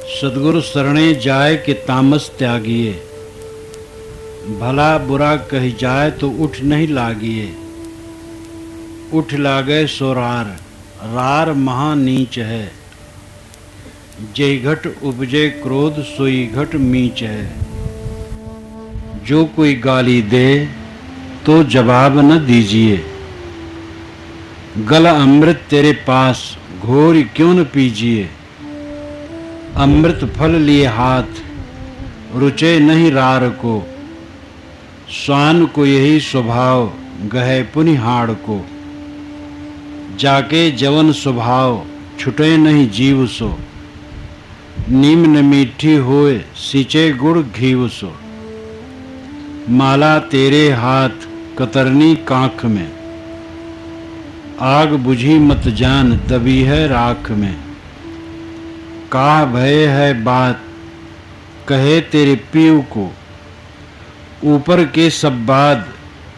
सद्गुरु शरणे जाए कि तामस त्यागिए, भला बुरा कही जाए तो उठ नहीं लागिए। उठ लागे सो रार, रार महा नीच है। जेहि घट उपजे क्रोध सोई घट मीच है। जो कोई गाली दे तो जवाब न दीजिए। गल अमृत तेरे पास घोर क्यों न पीजिए। अमृत फल लिए हाथ रुचे नहीं रार को। स्वान को यही स्वभाव गहे पुनिहाड़ को। जाके जवन स्वभाव छुटे नहीं जीव सो। निम्न मीठी होए सिंचे गुड़ घीव सो। माला तेरे हाथ कतरनी कांख में। आग बुझी मत जान दबी है राख में। काह भय है बात कहे तेरे पीव को। ऊपर के सब बाद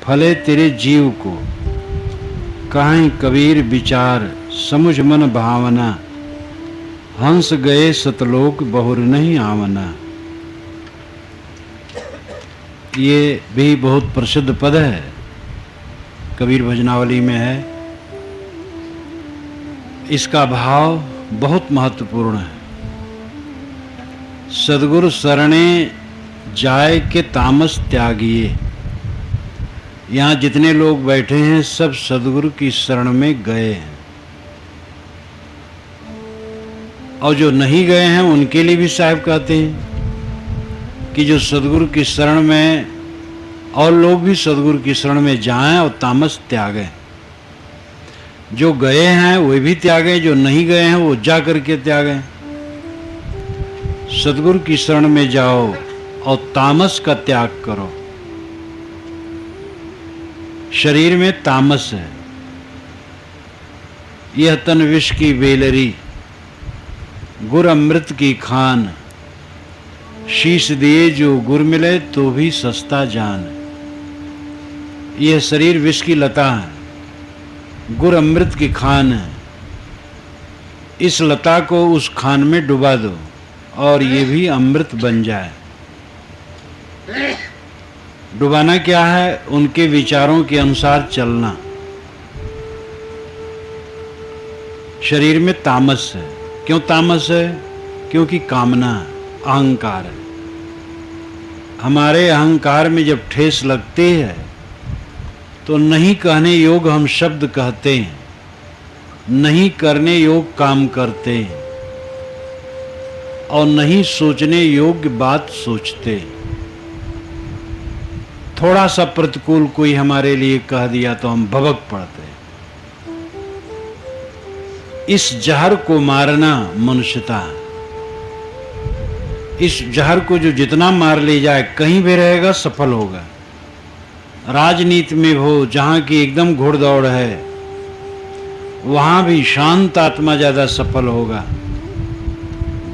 फले तेरे जीव को। काहीं कबीर विचार समुझ मन भावना। हंस गए सतलोक बहुर नहीं आवना। ये भी बहुत प्रसिद्ध पद है, कबीर भजनावली में है। इसका भाव बहुत महत्वपूर्ण है। सद्गुरु शरणे जाए के तामस त्यागिए। यहाँ जितने लोग बैठे हैं सब सद्गुरु की शरण में गए हैं, और जो नहीं गए हैं उनके लिए भी साहब कहते हैं कि जो सद्गुरु की शरण में, और लोग भी सद्गुरु की शरण में जाएं और तामस त्यागें। जो गए हैं वे भी त्यागें, जो नहीं गए हैं वो जा करके त्यागें। सद्गुरु की शरण में जाओ और तामस का त्याग करो। शरीर में तामस है। यह तन विष की बेलरी, गुर अमृत की खान। शीश दिए जो गुर मिले तो भी सस्ता जान। यह शरीर विष की लता है, गुर अमृत की खान है। इस लता को उस खान में डुबा दो और ये भी अमृत बन जाए। डुबाना क्या है? उनके विचारों के अनुसार चलना। शरीर में तामस है। क्यों तामस है? क्योंकि कामना है, अहंकार है। हमारे अहंकार में जब ठेस लगती है तो नहीं कहने योग्य हम शब्द कहते हैं, नहीं करने योग्य काम करते हैं, और नहीं सोचने योग्य बात सोचते हैं। थोड़ा सा प्रतिकूल कोई हमारे लिए कह दिया तो हम भभक पड़ते हैं। इस जहर को मारना मनुष्यता है। इस जहर को जो जितना मार ले जाए कहीं भी रहेगा, सफल होगा। राजनीति में हो, जहां की एकदम घुड़दौड़ है, वहां भी शांत आत्मा ज्यादा सफल होगा।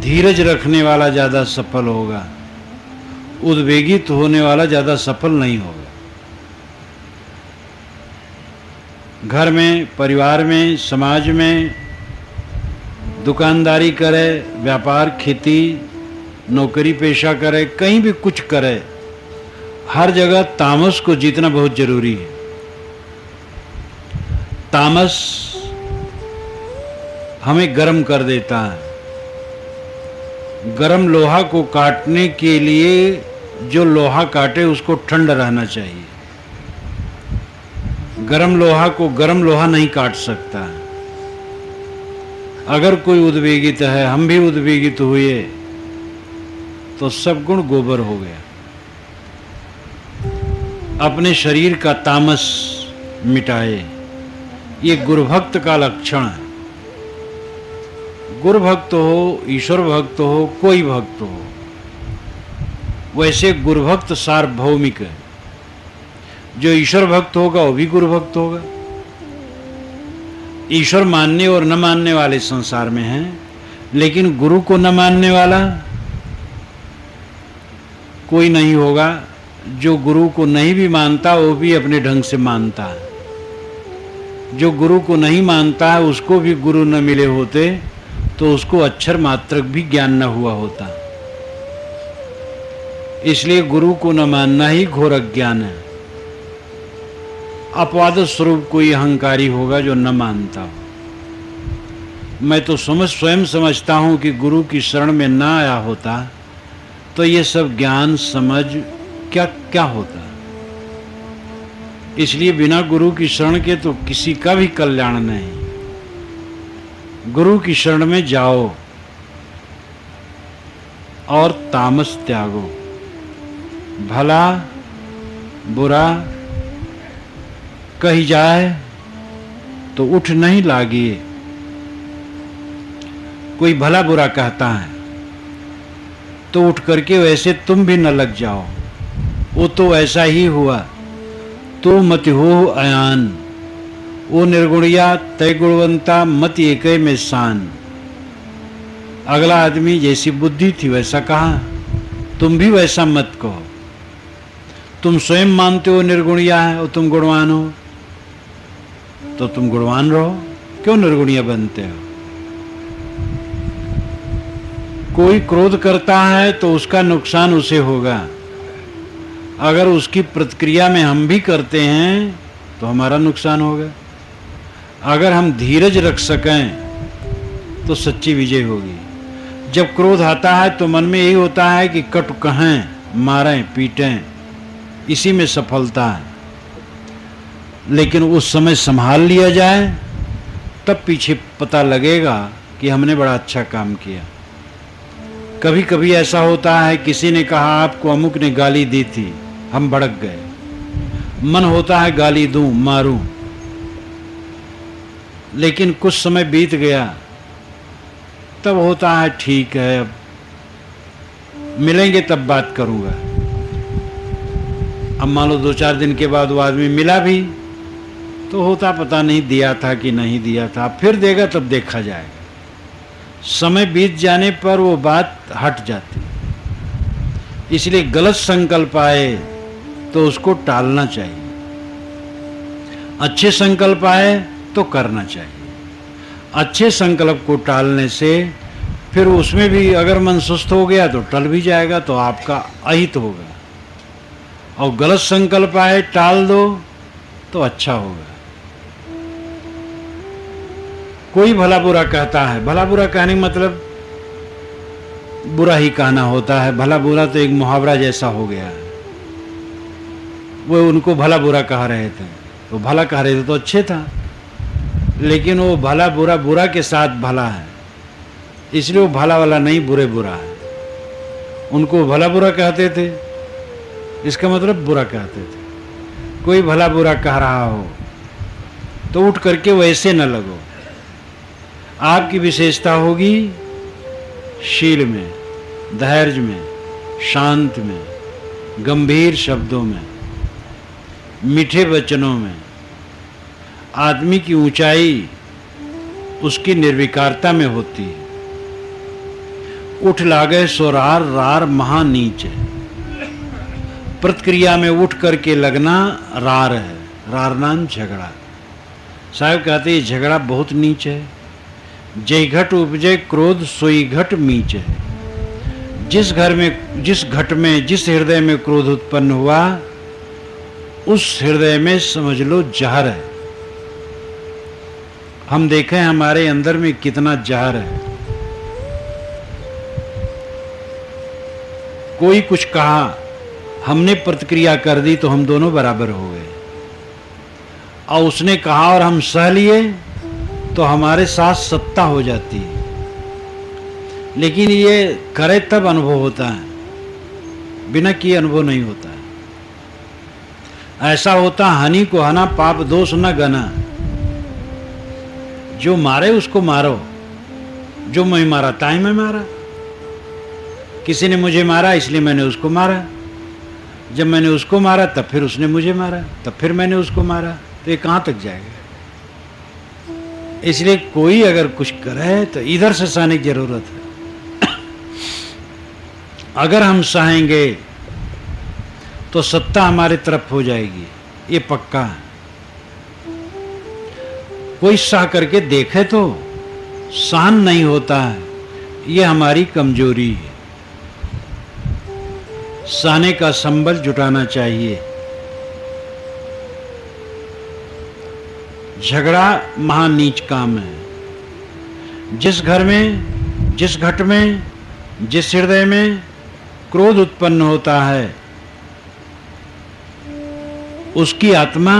धीरज रखने वाला ज्यादा सफल होगा। उद्वेगित होने वाला ज्यादा सफल नहीं होगा। घर में, परिवार में, समाज में दुकानदारी करे, व्यापार, खेती, नौकरी पेशा करे, कहीं भी कुछ करे, हर जगह तामस को जीतना बहुत जरूरी है। तामस हमें गर्म कर देता है। गर्म लोहा को काटने के लिए जो लोहा काटे उसको ठंड रहना चाहिए। गर्म लोहा को गर्म लोहा नहीं काट सकता है। अगर कोई उद्वेगित है, हम भी उद्वेगित हुए तो सब गुण गोबर हो गया। अपने शरीर का तामस मिटाए, ये गुरुभक्त का लक्षण है। गुरु भक्त हो, ईश्वर भक्त हो, कोई भक्त हो, वैसे गुरु भक्त सार्वभौमिक है। जो ईश्वर भक्त होगा वो भी गुरु भक्त होगा। ईश्वर मानने और न मानने वाले संसार में हैं, लेकिन गुरु को न मानने वाला कोई नहीं होगा। जो गुरु को नहीं भी मानता वो भी अपने ढंग से मानता है। जो गुरु को नहीं मानता है उसको भी गुरु न मिले होते तो उसको अक्षर मात्रक भी ज्ञान न हुआ होता। इसलिए गुरु को न मानना ही घोर अज्ञान है। अपवाद स्वरूप कोई अहंकारी होगा जो न मानता हो। मैं तो स्वयं समझता हूं कि गुरु की शरण में न आया होता तो ये सब ज्ञान समझ क्या क्या होता। इसलिए बिना गुरु की शरण के तो किसी का भी कल्याण नहीं। गुरु की शरण में जाओ और तामस त्यागो। भला बुरा कही जाए तो उठ नहीं लागिए। कोई भला बुरा कहता है तो उठ करके वैसे तुम भी न लग जाओ। वो तो ऐसा ही हुआ, तो मत हो अयान। वो निर्गुणिया तय गुणवंता मत एक में शान। अगला आदमी जैसी बुद्धि थी वैसा कहा, तुम भी वैसा मत कहो। तुम स्वयं मानते हो निर्गुणिया है और तुम गुणवान हो, तो तुम गुणवान रहो, क्यों निर्गुणिया बनते हो। कोई क्रोध करता है तो उसका नुकसान उसे होगा। अगर उसकी प्रतिक्रिया में हम भी करते हैं तो हमारा नुकसान होगा। अगर हम धीरज रख सकें तो सच्ची विजय होगी। जब क्रोध आता है तो मन में यही होता है कि कटु कहें, मारें, पीटें, इसी में सफलता है। लेकिन उस समय संभाल लिया जाए तब पीछे पता लगेगा कि हमने बड़ा अच्छा काम किया। कभी कभी ऐसा होता है, किसी ने कहा आपको अमुक ने गाली दी थी, हम भड़क गए। मन होता है गाली दूं, मारूं, लेकिन कुछ समय बीत गया तब होता है ठीक है, अब मिलेंगे तब बात करूंगा। अब मान लो 2-4 दिन के बाद वो आदमी मिला भी तो होता पता नहीं दिया था कि नहीं दिया था, फिर देगा तब देखा जाएगा। समय बीत जाने पर वो बात हट जाती। इसलिए गलत संकल्प आए तो उसको टालना चाहिए, अच्छे संकल्प आए तो करना चाहिए। अच्छे संकल्प को टालने से फिर उसमें भी अगर मन सुस्त हो गया तो टल भी जाएगा, तो आपका अहित होगा। और गलत संकल्प आए टाल दो तो अच्छा होगा। कोई भला बुरा कहता है, भला बुरा कहने का मतलब बुरा ही कहना होता है। भला बुरा तो एक मुहावरा जैसा हो गया है। वो उनको भला बुरा कह रहे थे, तो भला कह रहे थे तो अच्छे था, लेकिन वो भला बुरा बुरा के साथ भला है, इसलिए वो भला वाला नहीं, बुरे बुरा है। उनको भला बुरा कहते थे, इसका मतलब बुरा कहते थे। कोई भला बुरा कह रहा हो तो उठ करके वैसे न लगो। आपकी विशेषता होगी शील में, धैर्य में, शांत में, गंभीर शब्दों में, मीठे वचनों में। आदमी की ऊंचाई उसकी निर्विकारता में होती है। उठ लागे सोरार रार महा नीच है। प्रतिक्रिया में उठ करके लगना रार है। रारनान झगड़ा। साहब कहते हैं झगड़ा बहुत नीच है। जय घट उपजे क्रोध सोई घट मीच है। जिस घट में जिस हृदय में क्रोध उत्पन्न हुआ उस हृदय में समझ लो जहर है। हम देखें हमारे अंदर में कितना जहर है। कोई कुछ कहा, हमने प्रतिक्रिया कर दी तो हम दोनों बराबर हो गए, और उसने कहा और हम सह लिए तो हमारे साथ सत्ता हो जाती है। लेकिन ये करे तब अनुभव होता है, बिना किए अनुभव नहीं होता है। ऐसा होता हानि को हना पाप दोष न गना। जो मारे उसको मारो, जो मैं मारा ताई मैं मारा। किसी ने मुझे मारा इसलिए मैंने उसको मारा, जब मैंने उसको मारा तब फिर उसने मुझे मारा, तब फिर मैंने उसको मारा, तो ये कहाँ तक जाएगा। इसलिए कोई अगर कुछ करे तो इधर से सहने की जरूरत है। अगर हम सहेंगे तो सत्ता हमारी तरफ हो जाएगी, ये पक्का है। कोई सह करके देखे तो सहन नहीं होता है, ये हमारी कमजोरी है। सहने का संबल जुटाना चाहिए। झगड़ा महान नीच काम है। जिस घर में, जिस घट में, जिस हृदय में क्रोध उत्पन्न होता है, उसकी आत्मा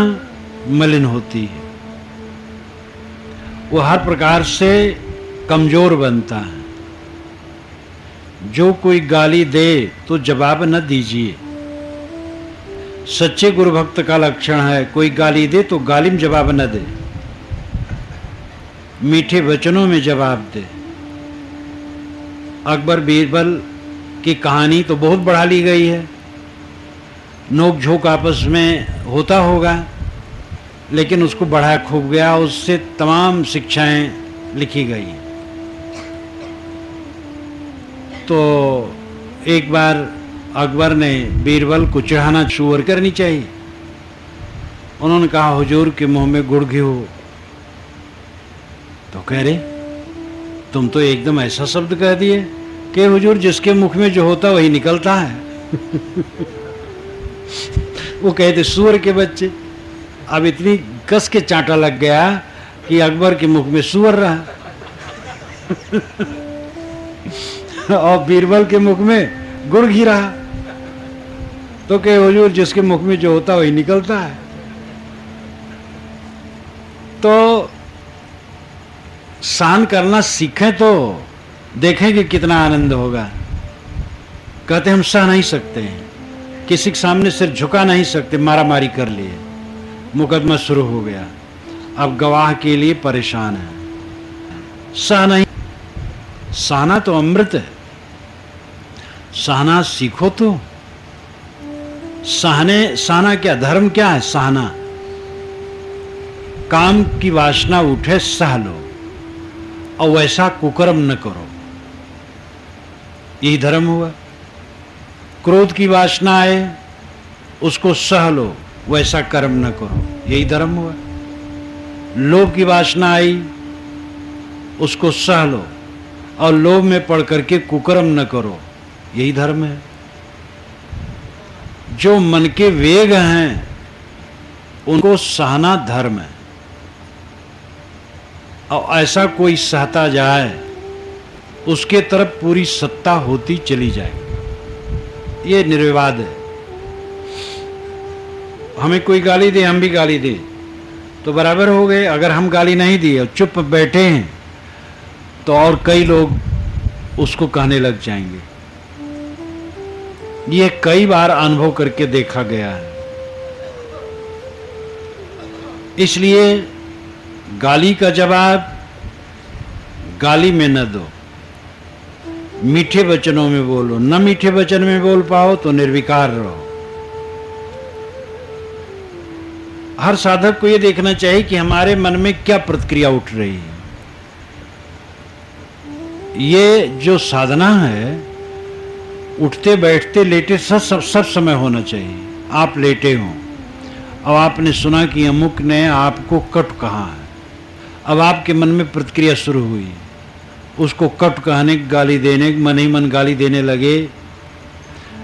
मलिन होती है। वो हर प्रकार से कमजोर बनता है। जो कोई गाली दे तो जवाब न दीजिए। सच्चे गुरु भक्त का लक्षण है, कोई गाली दे तो गाली में जवाब न दे, मीठे वचनों में जवाब दे। अकबर बीरबल की कहानी तो बहुत बढ़ा ली गई है, नोक झोंक आपस में होता होगा, लेकिन उसको बढ़ाया खूब गया, उससे तमाम शिक्षाएं लिखी गई। तो एक बार अकबर ने बीरबल को चढ़ाना शुरू करनी चाहिए। उन्होंने कहा हुजूर के मुंह में गुड़ घी हो। तो कह रहे तुम तो एकदम ऐसा शब्द कह दिए कि हुजूर जिसके मुख में जो होता वही निकलता है। वो कहते सूअर के बच्चे। अब इतनी कस के चांटा लग गया कि अकबर के मुख में सूअर रहा और बीरबल के मुख में गुड़ घी रहा। तो कहे हुजूर जिसके मुख में जो होता वही निकलता है। तो सहन करना सीखें तो देखें कि कितना आनंद होगा। कहते हम सह नहीं सकते हैं, किसी के सामने सिर झुका नहीं सकते, मारा मारी कर लिए, मुकदमा शुरू हो गया, अब गवाह के लिए परेशान है। सह नहीं, सहना तो अमृत है, सहना सीखो। तो सहना क्या, धर्म क्या है? सहना। काम की वासना उठे सह लो और वैसा कुकर्म न करो, यही धर्म हुआ। क्रोध की वासना आए उसको सह लो, वैसा कर्म न करो, यही धर्म हुआ। लोभ की वासना आई उसको सह लो और लोभ में पड़ करके कुकर्म न करो, यही धर्म है। जो मन के वेग हैं उनको सहना धर्म है। और ऐसा कोई सहता जाए उसके तरफ पूरी सत्ता होती चली जाए, ये निर्विवाद है। हमें कोई गाली दे, हम भी गाली दे तो बराबर हो गए। अगर हम गाली नहीं दिए और चुप बैठे हैं तो और कई लोग उसको कहने लग जाएंगे। ये कई बार अनुभव करके देखा गया है। इसलिए गाली का जवाब गाली में न दो, मीठे वचनों में बोलो। न मीठे वचन में बोल पाओ तो निर्विकार रहो। हर साधक को यह देखना चाहिए कि हमारे मन में क्या प्रतिक्रिया उठ रही है। ये जो साधना है, उठते बैठते लेटे सब समय होना चाहिए। आप लेटे हो और आपने सुना कि अमुक ने आपको कट कहा है, अब आपके मन में प्रतिक्रिया शुरू हुई, उसको कट कहने, गाली देने, मन ही मन गाली देने लगे,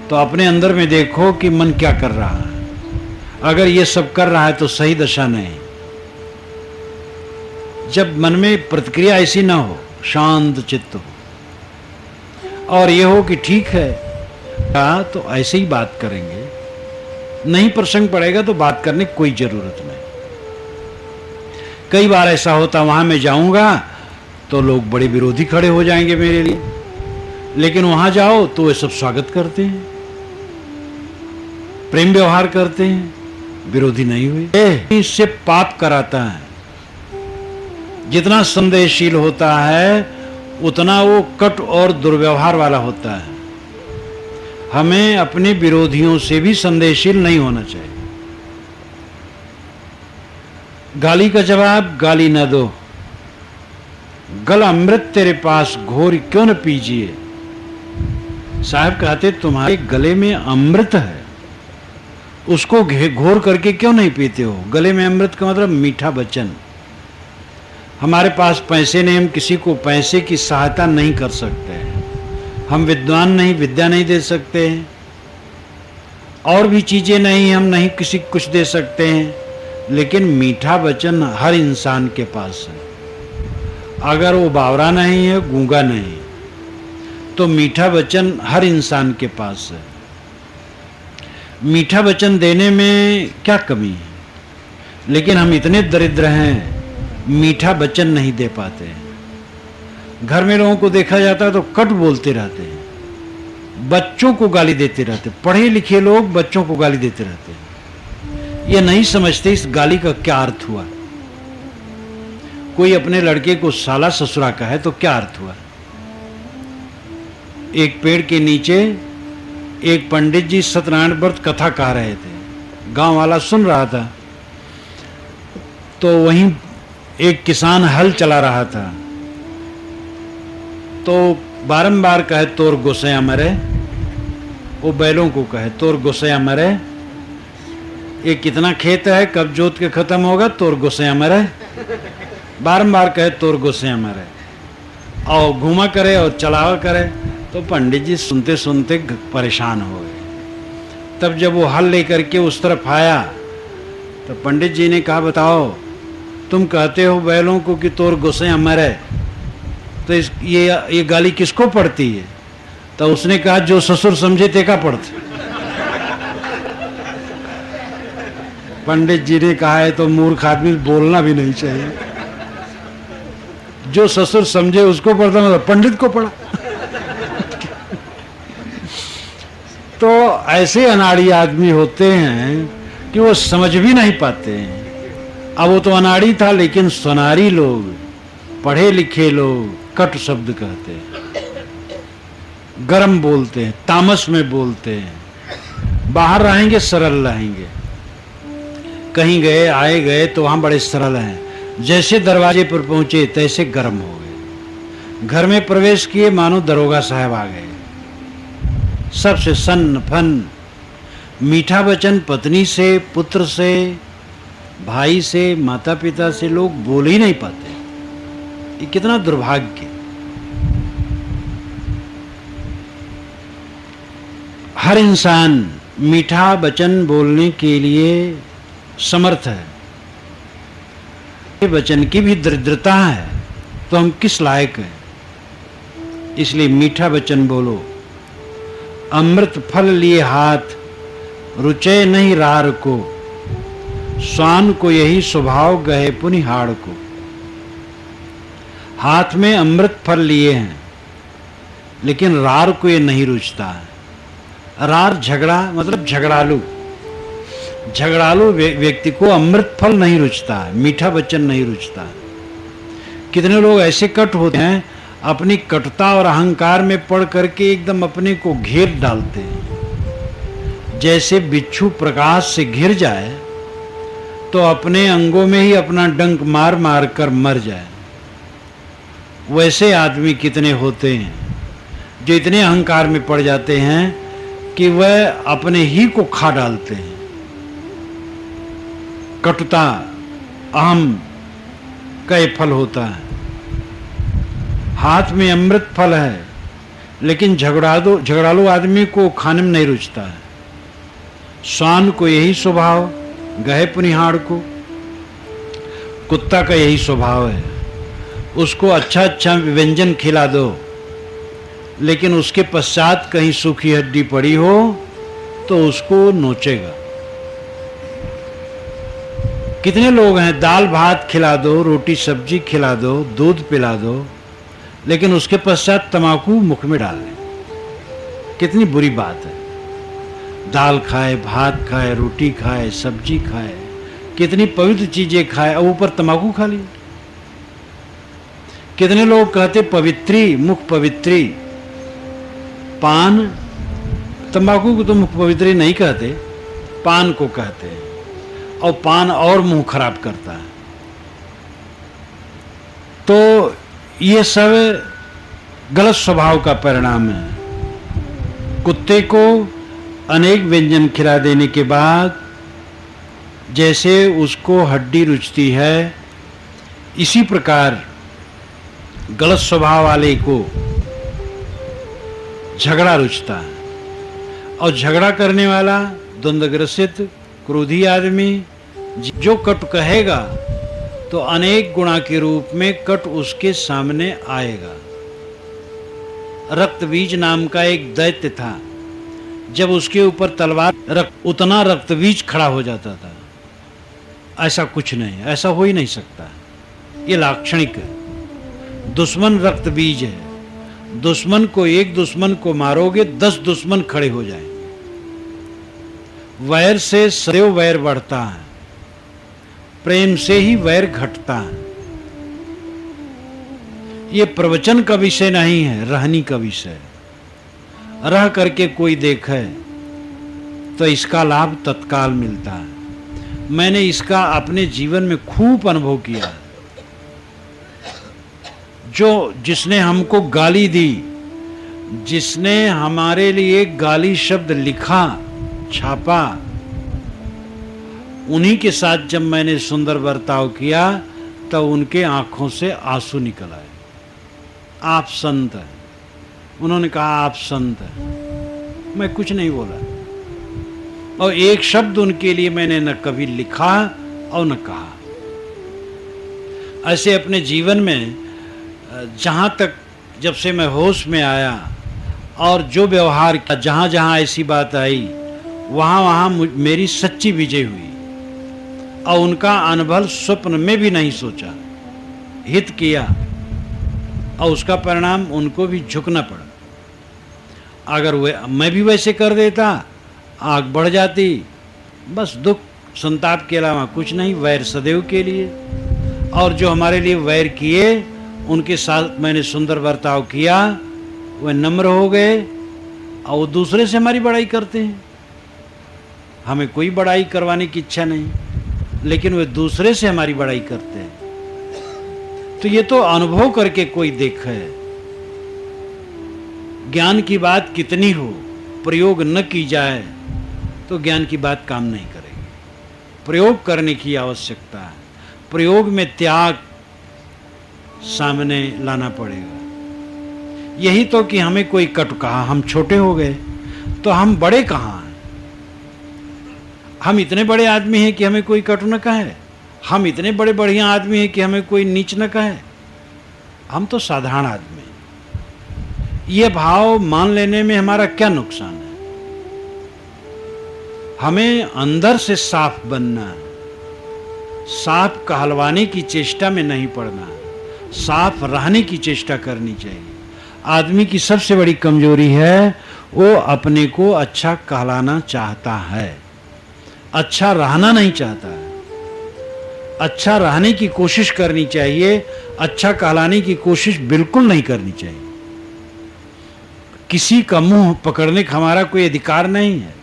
तो अपने अंदर में देखो कि मन क्या कर रहा है। अगर ये सब कर रहा है तो सही दशा नहीं। जब मन में प्रतिक्रिया ऐसी ना हो, शांत चित्त हो और ये हो कि ठीक है तो ऐसे ही बात करेंगे, नहीं प्रसंग पड़ेगा तो बात करने की कोई जरूरत नहीं। कई बार ऐसा होता, वहां मैं जाऊंगा तो लोग बड़े विरोधी खड़े हो जाएंगे मेरे लिए, लेकिन वहां जाओ तो वे सब स्वागत करते हैं, प्रेम व्यवहार करते हैं, विरोधी नहीं हुए। इससे पाप कराता है। जितना संदेहशील होता है उतना वो कट और दुर्व्यवहार वाला होता है। हमें अपने विरोधियों से भी संदेहशील नहीं होना चाहिए। गाली का जवाब गाली न दो। गल अमृत तेरे पास घोर क्यों न पीजिए। साहब कहते तुम्हारे गले में अमृत है, उसको घोर करके क्यों नहीं पीते हो। गले में अमृत का मतलब मीठा वचन। हमारे पास पैसे नहीं, हम किसी को पैसे की सहायता नहीं कर सकते हैं। हम विद्वान नहीं, विद्या नहीं दे सकते हैं, और भी चीज़ें नहीं, हम नहीं किसी को कुछ दे सकते हैं। लेकिन मीठा वचन हर इंसान के पास है। अगर वो बावरा नहीं है, गूंगा नहीं, तो मीठा वचन हर इंसान के पास है। मीठा वचन देने में क्या कमी है? लेकिन हम इतने दरिद्र हैं, मीठा वचन नहीं दे पाते हैं। घर में लोगों को देखा जाता है तो कट बोलते रहते हैं, बच्चों को गाली देते रहते, पढ़े लिखे लोग बच्चों को गाली देते रहते हैं। ये नहीं समझते इस गाली का क्या अर्थ हुआ। कोई अपने लड़के को साला ससुरा कहे तो क्या अर्थ हुआ। एक पेड़ के नीचे एक पंडित जी सत्यनारायण व्रत कथा कह रहे थे, गांव वाला सुन रहा था। तो वहीं एक किसान हल चला रहा था, तो बारंबार कहे तोर गोसैया मरे, वो बैलों को कहे तोर गोसैया मरे, ये कितना खेत है, कब जोत के खत्म होगा, तोर गोसैया मरे। बारंबार कहे तोर गोसैया मरे, और घूमा करे और चलावा करे। तो पंडित जी सुनते सुनते परेशान हो गए। तब जब वो हल लेकर के उस तरफ आया तो पंडित जी ने कहा, बताओ तुम कहते हो बैलों को कि तोर गोसैया मरे, तो ये गाली किसको पड़ती है? तो उसने कहा, जो ससुर समझे तेका पड़ते। पंडित जी ने कहा, है तो मूर्ख आदमी, बोलना भी नहीं चाहिए। जो ससुर समझे उसको पड़ता, मतलब पंडित को पड़ा। तो ऐसे अनाड़ी आदमी होते हैं कि वो समझ भी नहीं पाते हैं। अब वो तो अनाड़ी था, लेकिन सोनारी लोग, पढ़े लिखे लोग कट शब्द कहते हैं, गरम बोलते हैं, तामस में बोलते हैं। बाहर रहेंगे सरल रहेंगे, कहीं गए आए गए तो वहां बड़े सरल हैं। जैसे दरवाजे पर पहुंचे तैसे गर्म हो गए। घर में प्रवेश किए मानो दरोगा साहब आ गए, सबसे सन्न फन। मीठा वचन पत्नी से, पुत्र से, भाई से, माता पिता से लोग बोल ही नहीं पाते। ये कितना दुर्भाग्य। हर इंसान मीठा वचन बोलने के लिए समर्थ है। वचन की भी दरिद्रता है, तो हम किस लायक हैं? इसलिए मीठा वचन बोलो। अमृत फल लिए हाथ, रुचे नहीं रार को, स्वान को यही स्वभाव गए पुनिहाड़ को। हाथ में अमृत फल लिए हैं, लेकिन रार को ये नहीं रुचता है। रार झगड़ा, मतलब झगड़ालू। झगड़ालू व्यक्ति को अमृत फल नहीं रुचता है, मीठा वचन नहीं रुचता है। कितने लोग ऐसे कट होते हैं, अपनी कटुता और अहंकार में पड़ करके एकदम अपने को घेर डालते हैं। जैसे बिच्छू प्रकाश से घिर जाए तो अपने अंगों में ही अपना डंक मार मार कर मर जाए। वैसे आदमी कितने होते हैं जो इतने अहंकार में पड़ जाते हैं कि वह अपने ही को खा डालते हैं। कटुता अहम का ये फल होता है। हाथ में अमृत फल है, लेकिन झगड़ालू आदमी को खाने में नहीं रुचता है। श्वान को यही स्वभाव, गहे पुनिहाड़ को। कुत्ता का यही स्वभाव है, उसको अच्छा अच्छा व्यंजन खिला दो, लेकिन उसके पश्चात कहीं सूखी हड्डी पड़ी हो तो उसको नोचेगा। कितने लोग हैं, दाल भात खिला दो, रोटी सब्जी खिला दो, दूध पिला दो, लेकिन उसके पश्चात तंबाकू मुख में डाल लें। कितनी बुरी बात है। दाल खाए, भात खाए, रोटी खाए, सब्जी खाए, कितनी पवित्र चीजें खाए, और ऊपर तंबाकू खा लिए। कितने लोग कहते पवित्री, मुख पवित्री। पान, तंबाकू को तो मुख पवित्री नहीं कहते, पान को कहते हैं, और पान और मुंह खराब करता है। तो ये सब गलत स्वभाव का परिणाम है। कुत्ते को अनेक व्यंजन खिला देने के बाद जैसे उसको हड्डी रुचती है, इसी प्रकार गलत स्वभाव वाले को झगड़ा रुचता है, और झगड़ा करने वाला द्वंद्वग्रसित क्रोधी आदमी जो कटु कहेगा तो अनेक गुणा के रूप में कटु उसके सामने आएगा। रक्तबीज नाम का एक दैत्य था, जब उसके ऊपर तलवार उतना रक्तबीज खड़ा हो जाता था। ऐसा कुछ नहीं, ऐसा हो ही नहीं सकता, ये लाक्षणिक है। दुश्मन रक्तबीज है, दुश्मन को, एक दुश्मन को मारोगे 10 दुश्मन खड़े हो जाएंगे। वैर से सदैव वैर बढ़ता है, प्रेम से ही वैर घटता है। ये प्रवचन का विषय नहीं है, रहनी का विषय। रह करके कोई देखे तो इसका लाभ तत्काल मिलता है। मैंने इसका अपने जीवन में खूब अनुभव किया। जिसने हमको गाली दी, जिसने हमारे लिए गाली शब्द लिखा, छापा, उन्हीं के साथ जब मैंने सुंदर बर्ताव किया तब उनके आंखों से आंसू निकल आए। आप संत हैं, उन्होंने कहा आप संत हैं। मैं कुछ नहीं बोला, और एक शब्द उनके लिए मैंने न कभी लिखा और न कहा। ऐसे अपने जीवन में जहाँ तक, जब से मैं होश में आया और जो व्यवहार किया, जहाँ जहाँ ऐसी बात आई वहाँ वहाँ मेरी सच्ची विजय हुई, और उनका अनबल स्वप्न में भी नहीं सोचा, हित किया, और उसका परिणाम उनको भी झुकना पड़ा। अगर मैं भी वैसे कर देता, आग बढ़ जाती। बस दुख संताप के अलावा कुछ नहीं, वैर सदैव के लिए। और जो हमारे लिए वैर किए उनके साथ मैंने सुंदर बर्ताव किया, वह नम्र हो गए, और वो दूसरे से हमारी बड़ाई करते हैं। हमें कोई बड़ाई करवाने की इच्छा नहीं, लेकिन वे दूसरे से हमारी बड़ाई करते हैं। तो ये तो अनुभव करके कोई देखे। ज्ञान की बात कितनी हो, प्रयोग न की जाए तो ज्ञान की बात काम नहीं करेगी। प्रयोग करने की आवश्यकता है। प्रयोग में त्याग सामने लाना पड़ेगा। यही तो कि हमें कोई कटु कहा, हम छोटे हो गए, तो हम बड़े कहाँ हैं? हम इतने बड़े आदमी हैं कि हमें कोई कटु न कहे। हम इतने बड़े बढ़िया आदमी हैं कि हमें कोई नीच न कहे। हम तो साधारण आदमी हैं। ये भाव मान लेने में हमारा क्या नुकसान है? हमें अंदर से साफ बनना है, साफ कहलवाने की चेष्टा में नहीं पड़ना, साफ रहने की चेष्टा करनी चाहिए। आदमी की सबसे बड़ी कमजोरी है, वो अपने को अच्छा कहलाना चाहता है, अच्छा रहना नहीं चाहता है। अच्छा रहने की कोशिश करनी चाहिए, अच्छा कहलाने की कोशिश बिल्कुल नहीं करनी चाहिए। किसी का मुंह पकड़ने का हमारा कोई अधिकार नहीं है।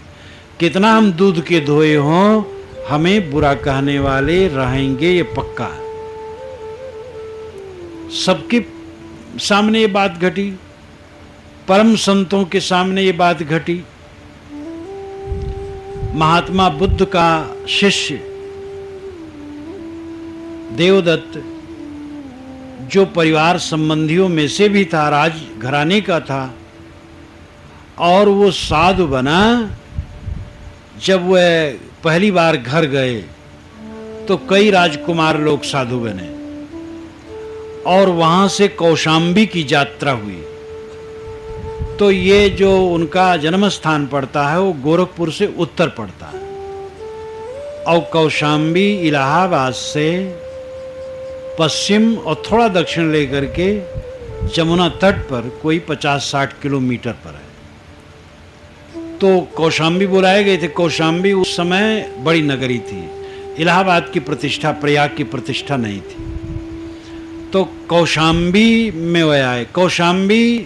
कितना हम दूध के धोए हों, हमें बुरा कहने वाले रहेंगे, ये पक्का है। सबके सामने ये बात घटी, परम संतों के सामने ये बात घटी। महात्मा बुद्ध का शिष्य देवदत्त, जो परिवार संबंधियों में से भी था, राज घराने का था, और वो साधु बना। जब वह पहली बार घर गए तो कई राजकुमार लोग साधु बने, और वहां से कौशाम्बी की यात्रा हुई। तो ये जो उनका जन्म स्थान पड़ता है वो गोरखपुर से उत्तर पड़ता है, और कौशाम्बी इलाहाबाद से पश्चिम और थोड़ा दक्षिण लेकर के जमुना तट पर कोई 50-60 किलोमीटर पर है। तो कौशाम्बी बुलाए गए थे। कौशाम्बी उस समय बड़ी नगरी थी, इलाहाबाद की प्रतिष्ठा, प्रयाग की प्रतिष्ठा नहीं थी। तो कौशाम्बी में वे आए। कौशाम्बी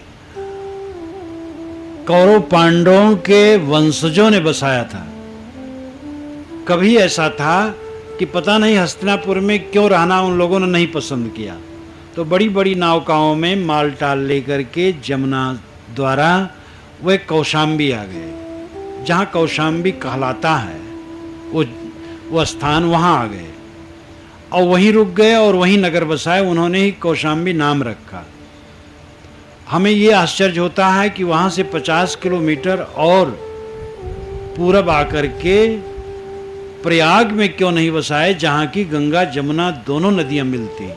कौरव पांडवों के वंशजों ने बसाया था। कभी ऐसा था कि पता नहीं हस्तिनापुर में क्यों रहना उन लोगों ने नहीं पसंद किया, तो बड़ी बड़ी नौकाओं में माल टाल लेकर के जमुना द्वारा वे कौशाम्बी आ गए। जहाँ कौशाम्बी कहलाता है वो स्थान, वहाँ आ गए। और वहीं रुक गए और वहीं नगर बसाए, उन्होंने ही कौशाम्बी नाम रखा। हमें ये आश्चर्य होता है कि वहाँ से 50 किलोमीटर और पूरब आकर के प्रयाग में क्यों नहीं बसाए, जहाँ की गंगा जमुना दोनों नदियाँ मिलती हैं।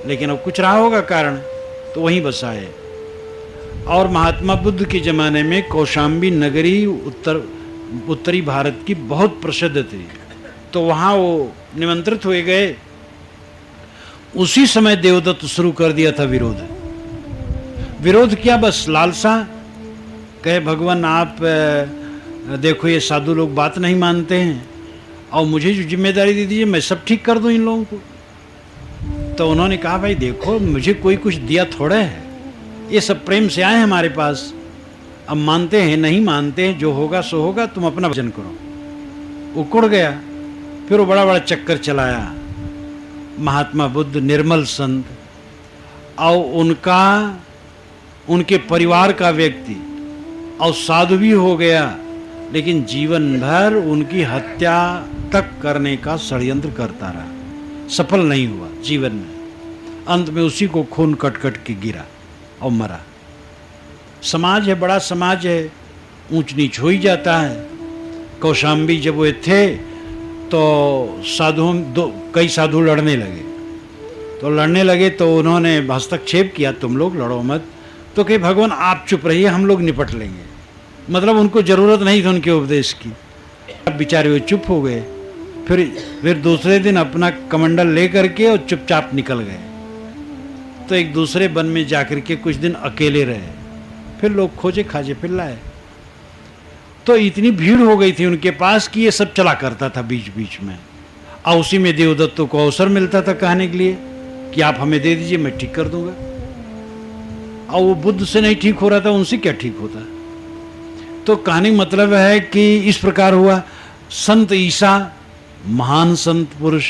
लेकिन अब कुछ रहा होगा कारण, तो वहीं बसाए। और महात्मा बुद्ध के ज़माने में कौशाम्बी नगरी उत्तरी भारत की बहुत प्रसिद्ध थी, तो वहाँ वो निमंत्रित हुए गए। उसी समय देवदत्त शुरू कर दिया था विरोध क्या, बस लालसा, कहे भगवान आप देखो ये साधु लोग बात नहीं मानते हैं और मुझे जो जिम्मेदारी दे दीजिए, मैं सब ठीक कर दूं इन लोगों को। तो उन्होंने कहा भाई देखो, मुझे कोई कुछ दिया थोड़ा है, ये सब प्रेम से आए हमारे पास, अब मानते हैं नहीं मानते हैं, जो होगा सो होगा, तुम अपना भजन करो। उकड़ गया। फिर वो बड़ा बड़ा चक्कर चलाया। महात्मा बुद्ध निर्मल संत और उनके परिवार का व्यक्ति और साधु भी हो गया, लेकिन जीवन भर उनकी हत्या तक करने का षड्यंत्र करता रहा, सफल नहीं हुआ जीवन में। अंत में उसी को खून कट कट के गिरा और मरा। समाज है, बड़ा समाज है, ऊंच नीच हो ही जाता है। कौशाम्बी जब वे थे तो कई साधु लड़ने लगे, तो उन्होंने हस्तक्षेप किया, तुम लोग लड़ो मत। तो कहे भगवान आप चुप रहिए, हम लोग निपट लेंगे। मतलब उनको जरूरत नहीं थी उनके उपदेश की। अब बेचारे वो चुप हो गए। फिर दूसरे दिन अपना कमंडल लेकर के और चुपचाप निकल गए। तो एक दूसरे वन में जाकर के कुछ दिन अकेले रहे। फिर लोग खोजे खाजे फिर लाए। तो इतनी भीड़ हो गई थी उनके पास कि ये सब चला करता था बीच बीच में। और उसी में देवदत्तों को अवसर मिलता था कहने के लिए कि आप हमें दे दीजिए, मैं ठीक कर दूंगा। और वो बुद्ध से नहीं ठीक हो रहा था, उनसे क्या ठीक होता। तो कहने का मतलब है कि इस प्रकार हुआ। संत ईसा महान संत पुरुष,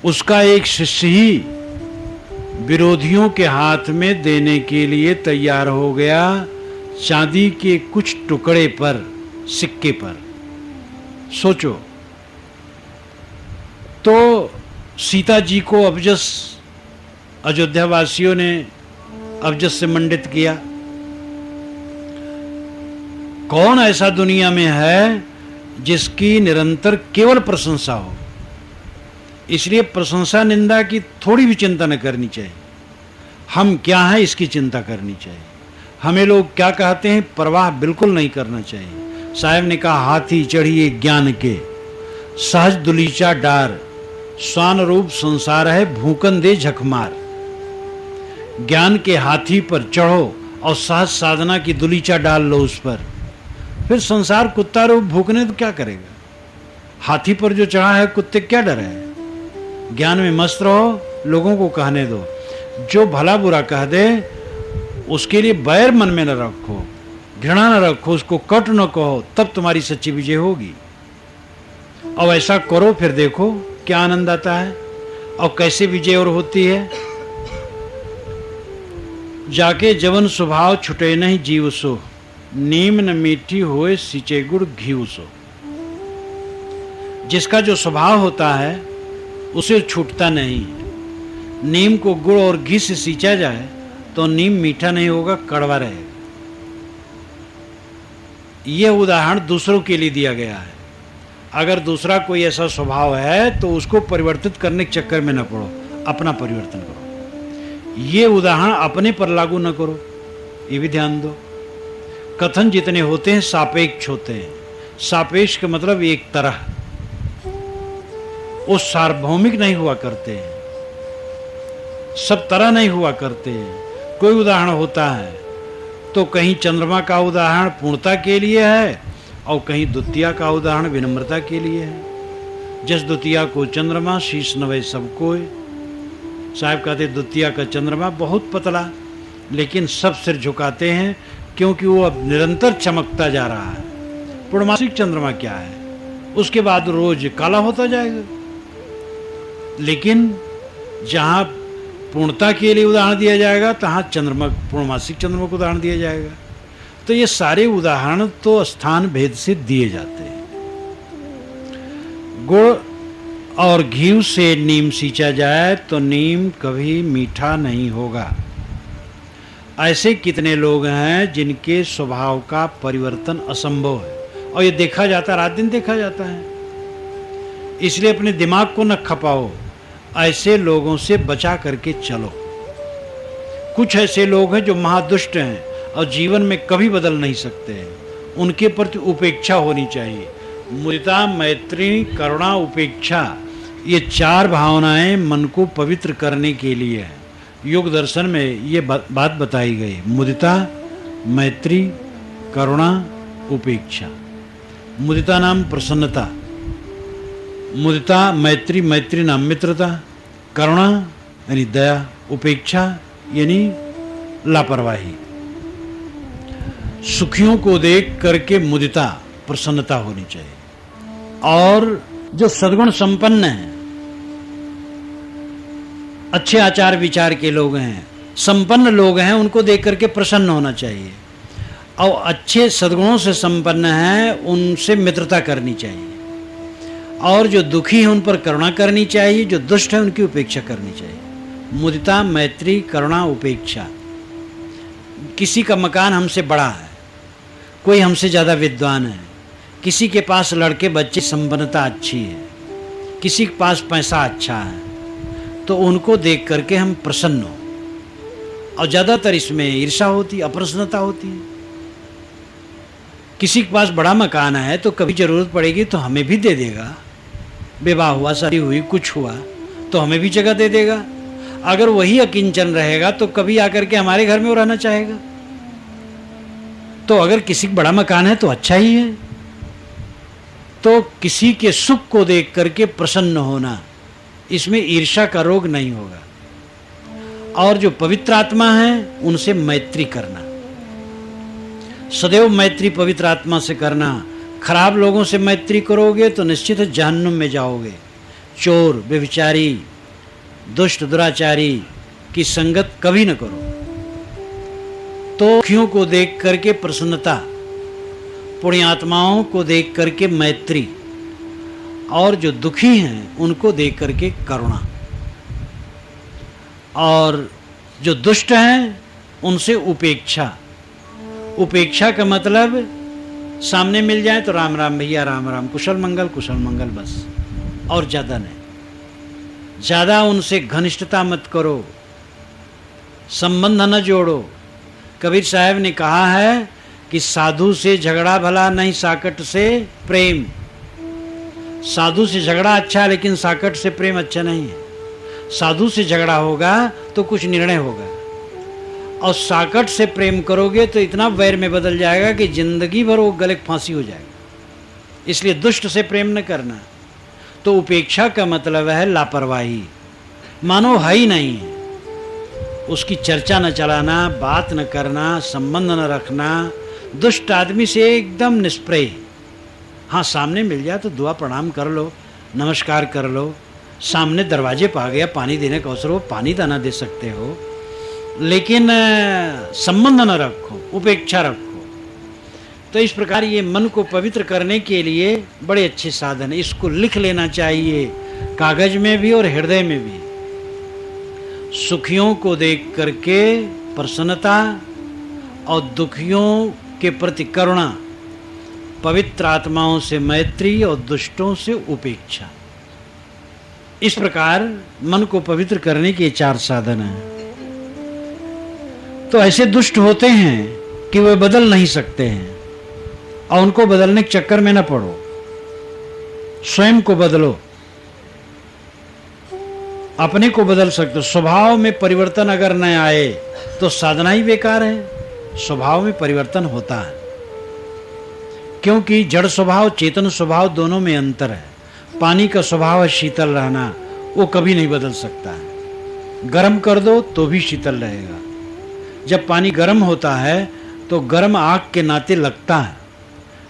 उसका एक शिष्य ही विरोधियों के हाथ में देने के लिए तैयार हो गया चांदी के कुछ टुकड़े पर, सिक्के पर। सोचो, तो सीता जी को अबजस अयोध्या वासियों ने अबजस से मंडित किया। कौन ऐसा दुनिया में है जिसकी निरंतर केवल प्रशंसा हो। इसलिए प्रशंसा निंदा की थोड़ी भी चिंता न करनी चाहिए। हम क्या हैं इसकी चिंता करनी चाहिए। हमें लोग क्या कहते हैं परवाह बिल्कुल नहीं करना चाहिए। साहब ने कहा हाथी चढ़िए ज्ञान के, सहज दुलीचा डार, स्वान रूप संसार है भूकन दे झकमार। ज्ञान के हाथी पर चढ़ो और सहज साधना की दुलीचा डाल लो उस पर, फिर संसार कुत्ता रूप भूकने तो क्या करेगा। हाथी पर जो चढ़ा है कुत्ते क्या डर है। ज्ञान में मस्त रहो, लोगों को कहने दो। जो भला बुरा कह दे उसके लिए बैर मन में न रखो, घृणा न रखो, उसको कट न कहो, तब तुम्हारी सच्ची विजय होगी। और ऐसा करो, फिर देखो क्या आनंद आता है और कैसे विजय और होती है। जाके जवन स्वभाव छुटे नहीं जीव सो, नीम न मीठी होए सिंचे गुड़ घी सो। जिसका जो स्वभाव होता है उसे छूटता नहीं है। नीम को गुड़ और घी से सींचा जाए तो नीम मीठा नहीं होगा, कड़वा रहेगा। यह उदाहरण दूसरों के लिए दिया गया है। अगर दूसरा कोई ऐसा स्वभाव है तो उसको परिवर्तित करने के चक्कर में न पड़ो, अपना परिवर्तन करो। ये उदाहरण अपने पर लागू न करो, ये भी ध्यान दो। कथन जितने होते हैं सापेक्ष होते हैं। सापेक्ष का मतलब एक तरह, वो सार्वभौमिक नहीं हुआ करते हैं, सब तरह नहीं हुआ करते हैं। कोई उदाहरण होता है तो कहीं चंद्रमा का उदाहरण पूर्णता के लिए है और कहीं द्वितीया का उदाहरण विनम्रता के लिए है। जिस द्वितीया को चंद्रमा शीश नवे सबको। साहब कहते द्वितीया का चंद्रमा बहुत पतला, लेकिन सब सिर झुकाते हैं क्योंकि वो अब निरंतर चमकता जा रहा है। पूर्णमासिक चंद्रमा क्या है, उसके बाद रोज काला होता जाएगा। लेकिन जहाँ पूर्णता के लिए उदाहरण दिया जाएगा तहाँ चंद्रमा, पूर्णमासिक चंद्रमा को उदाहरण दिया जाएगा। तो ये सारे उदाहरण तो स्थान भेद से दिए जाते हैं। गुड़ और घी से नीम सींचा जाए तो नीम कभी मीठा नहीं होगा। ऐसे कितने लोग हैं जिनके स्वभाव का परिवर्तन असंभव है, और ये देखा जाता है, रात दिन देखा जाता है। इसलिए अपने दिमाग को न खपाओ, ऐसे लोगों से बचा करके चलो। कुछ ऐसे लोग हैं जो महादुष्ट हैं और जीवन में कभी बदल नहीं सकते हैं, उनके प्रति उपेक्षा होनी चाहिए। मुदिता, मैत्री, करुणा, उपेक्षा, ये 4 भावनाएं मन को पवित्र करने के लिए है। योग दर्शन में ये बात बताई गई। मुदिता, मैत्री, करुणा, उपेक्षा। मुदिता नाम प्रसन्नता, मुदिता मैत्री, मैत्री नाम मित्रता, करुणा यानी दया, उपेक्षा यानी लापरवाही। सुखियों को देख करके मुदिता, प्रसन्नता होनी चाहिए। और जो सद्गुण संपन्न हैं, अच्छे आचार विचार के लोग हैं, संपन्न लोग हैं, उनको देख करके प्रसन्न होना चाहिए। और अच्छे सद्गुणों से संपन्न हैं, उनसे मित्रता करनी चाहिए। और जो दुखी हैं उन पर करुणा करनी चाहिए, जो दुष्ट हैं उनकी उपेक्षा करनी चाहिए। मुदिता, मैत्री, करुणा, उपेक्षा। किसी का मकान हमसे बड़ा है, कोई हमसे ज़्यादा विद्वान है, किसी के पास लड़के बच्चे संपन्नता अच्छी है, किसी के पास पैसा अच्छा है, तो उनको देख करके हम प्रसन्न हो। और ज़्यादातर इसमें ईर्ष्या होती, अप्रसन्नता होती है। किसी के पास बड़ा मकान है तो कभी ज़रूरत पड़ेगी तो हमें भी दे देगा, विवाह हुआ, शादी हुई, कुछ हुआ तो हमें भी जगह दे देगा। अगर वही अकिंचन रहेगा तो कभी आकर के हमारे घर में वो रहना चाहेगा। तो अगर किसी का बड़ा मकान है तो अच्छा ही है। तो किसी के सुख को देख करके प्रसन्न होना, इसमें ईर्ष्या का रोग नहीं होगा। और जो पवित्र आत्मा है उनसे मैत्री करना, सदैव मैत्री पवित्र आत्मा से करना। खराब लोगों से मैत्री करोगे तो निश्चित है जहन्नुम में जाओगे। चोर, व्यभिचारी, दुष्ट, दुराचारी की संगत कभी न करो। तो दुखियों को देख करके प्रसन्नता, पुण्यात्माओं को देख करके मैत्री, और जो दुखी हैं उनको देख करके करुणा, और जो दुष्ट हैं उनसे उपेक्षा। उपेक्षा का मतलब सामने मिल जाए तो राम राम भैया, राम राम, कुशल मंगल, कुशल मंगल, बस, और ज़्यादा नहीं। ज़्यादा उनसे घनिष्ठता मत करो, संबंध न जोड़ो। कबीर साहब ने कहा है कि साधु से झगड़ा भला नहीं, साकट से प्रेम। साधु से झगड़ा अच्छा, लेकिन साकट से प्रेम अच्छा नहीं है। साधु से झगड़ा होगा तो कुछ निर्णय होगा, और साकट से प्रेम करोगे तो इतना वैर में बदल जाएगा कि जिंदगी भर वो गले फांसी हो जाएगा। इसलिए दुष्ट से प्रेम न करना। तो उपेक्षा का मतलब है लापरवाही, मानो है ही नहीं है, उसकी चर्चा न चलाना, बात न करना, संबंध न रखना। दुष्ट आदमी से एकदम निष्प्रेय। हाँ, सामने मिल जाए तो दुआ प्रणाम कर लो, नमस्कार कर लो। सामने दरवाजे पर आ गया, पानी देने का अवसर हो, पानी दाना दे सकते हो, लेकिन संबंध न रखो, उपेक्षा रखो। तो इस प्रकार ये मन को पवित्र करने के लिए बड़े अच्छे साधन है। इसको लिख लेना चाहिए, कागज में भी और हृदय में भी। सुखियों को देख करके प्रसन्नता और दुखियों के प्रति करुणा, पवित्र आत्माओं से मैत्री और दुष्टों से उपेक्षा। इस प्रकार मन को पवित्र करने के 4 साधन हैं। तो ऐसे दुष्ट होते हैं कि वे बदल नहीं सकते हैं, और उनको बदलने के चक्कर में न पड़ो, स्वयं को बदलो। अपने को बदल सकते हो। स्वभाव में परिवर्तन अगर न आए तो साधना ही बेकार है। स्वभाव में परिवर्तन होता है, क्योंकि जड़ स्वभाव, चेतन स्वभाव दोनों में अंतर है। पानी का स्वभाव है शीतल रहना, वो कभी नहीं बदल सकता है। गर्म कर दो तो भी शीतल रहेगा। जब पानी गर्म होता है तो गर्म आग के नाते लगता है,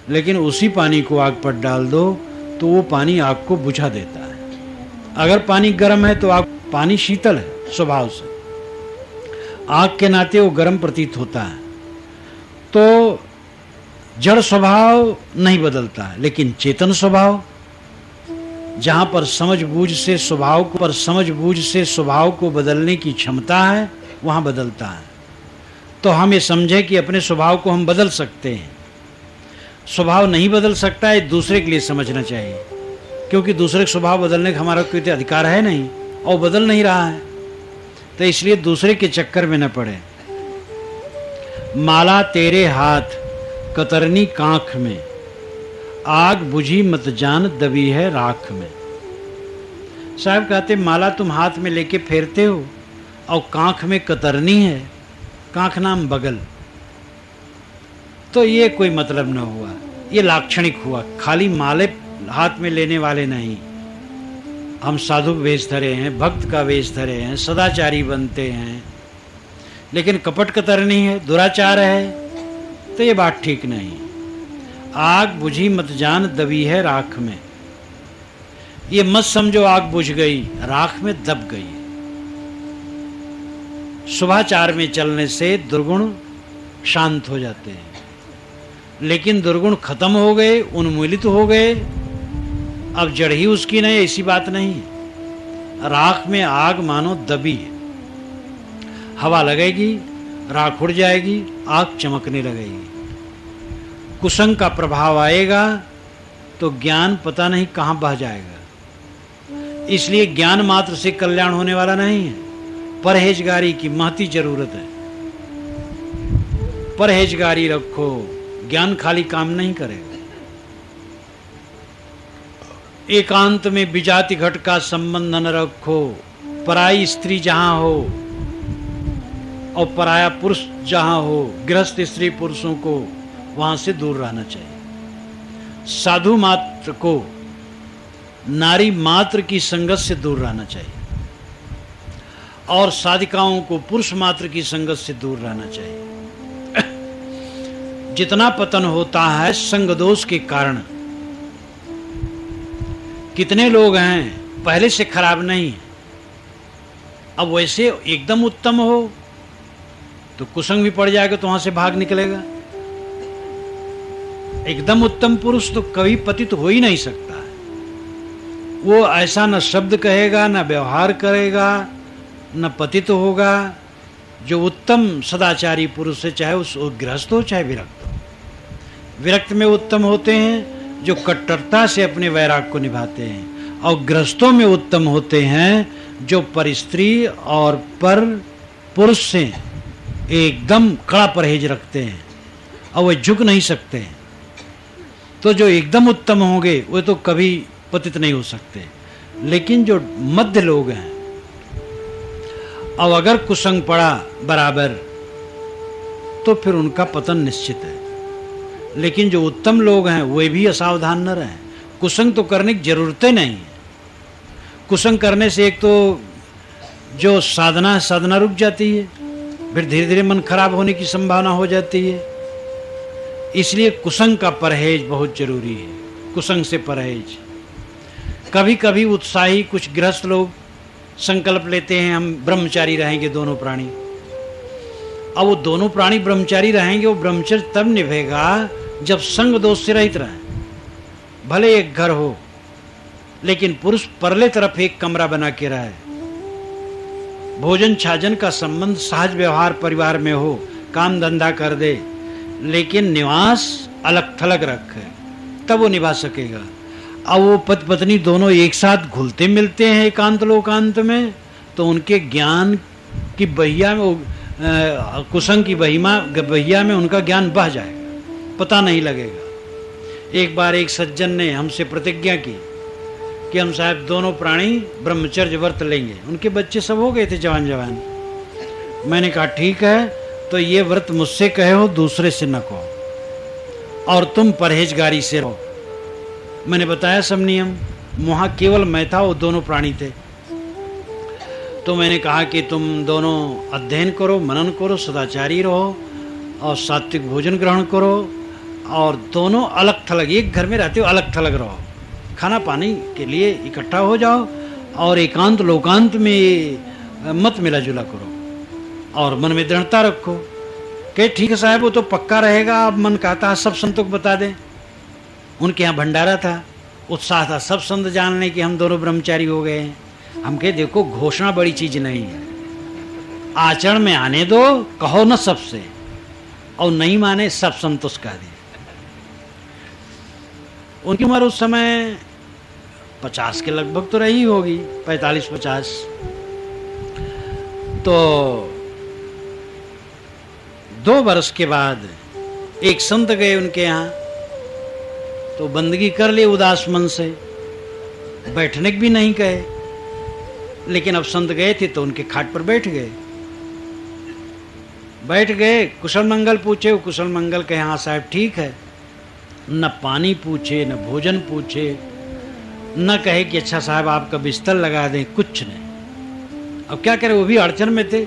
लेकिन उसी पानी को आग पर डाल दो तो वो पानी आग को बुझा देता है। अगर पानी गर्म है तो आग, पानी शीतल है स्वभाव से, आग के नाते वो गर्म प्रतीत होता है। तो जड़ स्वभाव नहीं बदलता है, लेकिन चेतन स्वभाव जहां पर समझबूझ से स्वभाव को बदलने की क्षमता है वहां बदलता है। तो हम ये समझे कि अपने स्वभाव को हम बदल सकते हैं। स्वभाव नहीं बदल सकता है, दूसरे के लिए समझना चाहिए, क्योंकि दूसरे का स्वभाव बदलने का हमारा कोई अधिकार है नहीं और बदल नहीं रहा है, तो इसलिए दूसरे के चक्कर में न पड़े। माला तेरे हाथ कतरनी कांख में, आग बुझी मत जान दबी है राख में। साहब कहते माला तुम हाथ में लेके फेरते हो और कांख में कतरनी है, कांख नाम बगल, तो ये कोई मतलब न हुआ, ये लाक्षणिक हुआ। खाली माले हाथ में लेने वाले नहीं, हम साधु वेश धरे हैं, भक्त का वेश धरे हैं, सदाचारी बनते हैं, लेकिन कपट कतरनी है, दुराचार है, तो ये बात ठीक नहीं। आग बुझी मत जान दबी है राख में, ये मत समझो आग बुझ गई, राख में दब गई। शुभाचार में चलने से दुर्गुण शांत हो जाते हैं, लेकिन दुर्गुण खत्म हो गए, उन्मूलित हो गए, अब जड़ ही उसकी नहीं, ऐसी बात नहीं है। राख में आग मानो दबी है, हवा लगेगी, राख उड़ जाएगी, आग चमकने लगेगी। कुसंग का प्रभाव आएगा तो ज्ञान पता नहीं कहां बह जाएगा। इसलिए ज्ञान मात्र से कल्याण होने वाला नहीं है, परहेजगारी की महती जरूरत है। परहेजगारी रखो, ज्ञान खाली काम नहीं करेगा। एकांत में विजाति घट का संबंध न रखो, पराई स्त्री जहां हो और पराया पुरुष जहां हो, गृहस्थ स्त्री पुरुषों को वहां से दूर रहना चाहिए। साधु मात्र को नारी मात्र की संगत से दूर रहना चाहिए और साधिकाओं को पुरुष मात्र की संगत से दूर रहना चाहिए। जितना पतन होता है संग दोष के कारण। कितने लोग हैं पहले से खराब नहीं है, अब वैसे एकदम उत्तम हो तो कुसंग भी पड़ जाएगा तो वहां से भाग निकलेगा। एकदम उत्तम पुरुष तो कभी पतित हो ही नहीं सकता है। वो ऐसा न शब्द कहेगा, न व्यवहार करेगा, न पतित होगा। जो उत्तम सदाचारी पुरुष है, चाहे उस गृहस्थ हो चाहे विरक्त हो। विरक्त में उत्तम होते हैं जो कट्टरता से अपने वैराग को निभाते हैं, और गृहस्थों में उत्तम होते हैं जो पर स्त्री और पर पुरुष से एकदम कड़ा परहेज रखते हैं और वे झुक नहीं सकते हैं। तो जो एकदम उत्तम होंगे वे तो कभी पतित नहीं हो सकते, लेकिन जो मध्य लोग हैं, अब अगर कुसंग पड़ा बराबर तो फिर उनका पतन निश्चित है। लेकिन जो उत्तम लोग हैं वे भी असावधान न रहें। कुसंग तो करने की जरूरत नहीं है। कुसंग करने से एक तो जो साधना रुक जाती है, फिर धीरे धीरे मन खराब होने की संभावना हो जाती है। इसलिए कुसंग का परहेज बहुत जरूरी है। कुसंग से परहेज। कभी कभी उत्साही कुछ गृहस्थ लोग संकल्प लेते हैं हम ब्रह्मचारी रहेंगे दोनों प्राणी। अब वो दोनों प्राणी ब्रह्मचारी रहेंगे, वो ब्रह्मचर्य तब निभेगा जब संग दोष से रहित रहे। भले एक घर हो लेकिन पुरुष परले तरफ एक कमरा बना के रहे, भोजन छाजन का संबंध सहज व्यवहार परिवार में हो, काम धंधा कर दे, लेकिन निवास अलग थलग रखे, तब वो निभा सकेगा। अब वो पति पत्नी दोनों एक साथ घुलते मिलते हैं एकांत लोकांत में, तो उनके ज्ञान की बहिया में, कुसंग की बहिया में उनका ज्ञान बह जाएगा, पता नहीं लगेगा। एक बार एक सज्जन ने हमसे प्रतिज्ञा की कि हम साहब दोनों प्राणी ब्रह्मचर्य व्रत लेंगे। उनके बच्चे सब हो गए थे जवान जवान। मैंने कहा ठीक है, तो ये व्रत मुझसे कहे हो, दूसरे से न कहो, और तुम परहेजगारी से रहो। मैंने बताया सब नियम। वहाँ केवल मैं था, वो दोनों प्राणी थे। तो मैंने कहा कि तुम दोनों अध्ययन करो, मनन करो, सदाचारी रहो और सात्विक भोजन ग्रहण करो, और दोनों अलग थलग, एक घर में रहते हो अलग थलग रहो, खाना पानी के लिए इकट्ठा हो जाओ और एकांत लोकांत में मत मिला जुला करो और मन में दृढ़ता रखो। कि ठीक है साहब, वो तो पक्का रहेगा। अब मन कहता है सब संतों को बता दें। उनके यहाँ भंडारा था, उत्साह था सब संत जानने कि हम दोनों ब्रह्मचारी हो गए हैं। हम कहे देखो घोषणा बड़ी चीज नहीं है, आचरण में आने दो, कहो न सबसे, और नहीं माने सब संतुष्ट कर दिए। उनकी उम्र उस समय 50 के लगभग तो रही होगी, 45-50। तो 2 वर्ष के बाद एक संत गए उनके यहाँ, तो बंदगी कर ली उदास मन से, बैठने भी नहीं कहे, लेकिन अब संत गए थे तो उनके खाट पर बैठ गए, कुशल मंगल पूछे, वो कुशल मंगल कहे हाँ साहब ठीक है। न पानी पूछे, न भोजन पूछे, न कहे कि अच्छा साहब आपका बिस्तर लगा दें, कुछ नहीं। अब क्या करें, वो भी अड़चन में थे।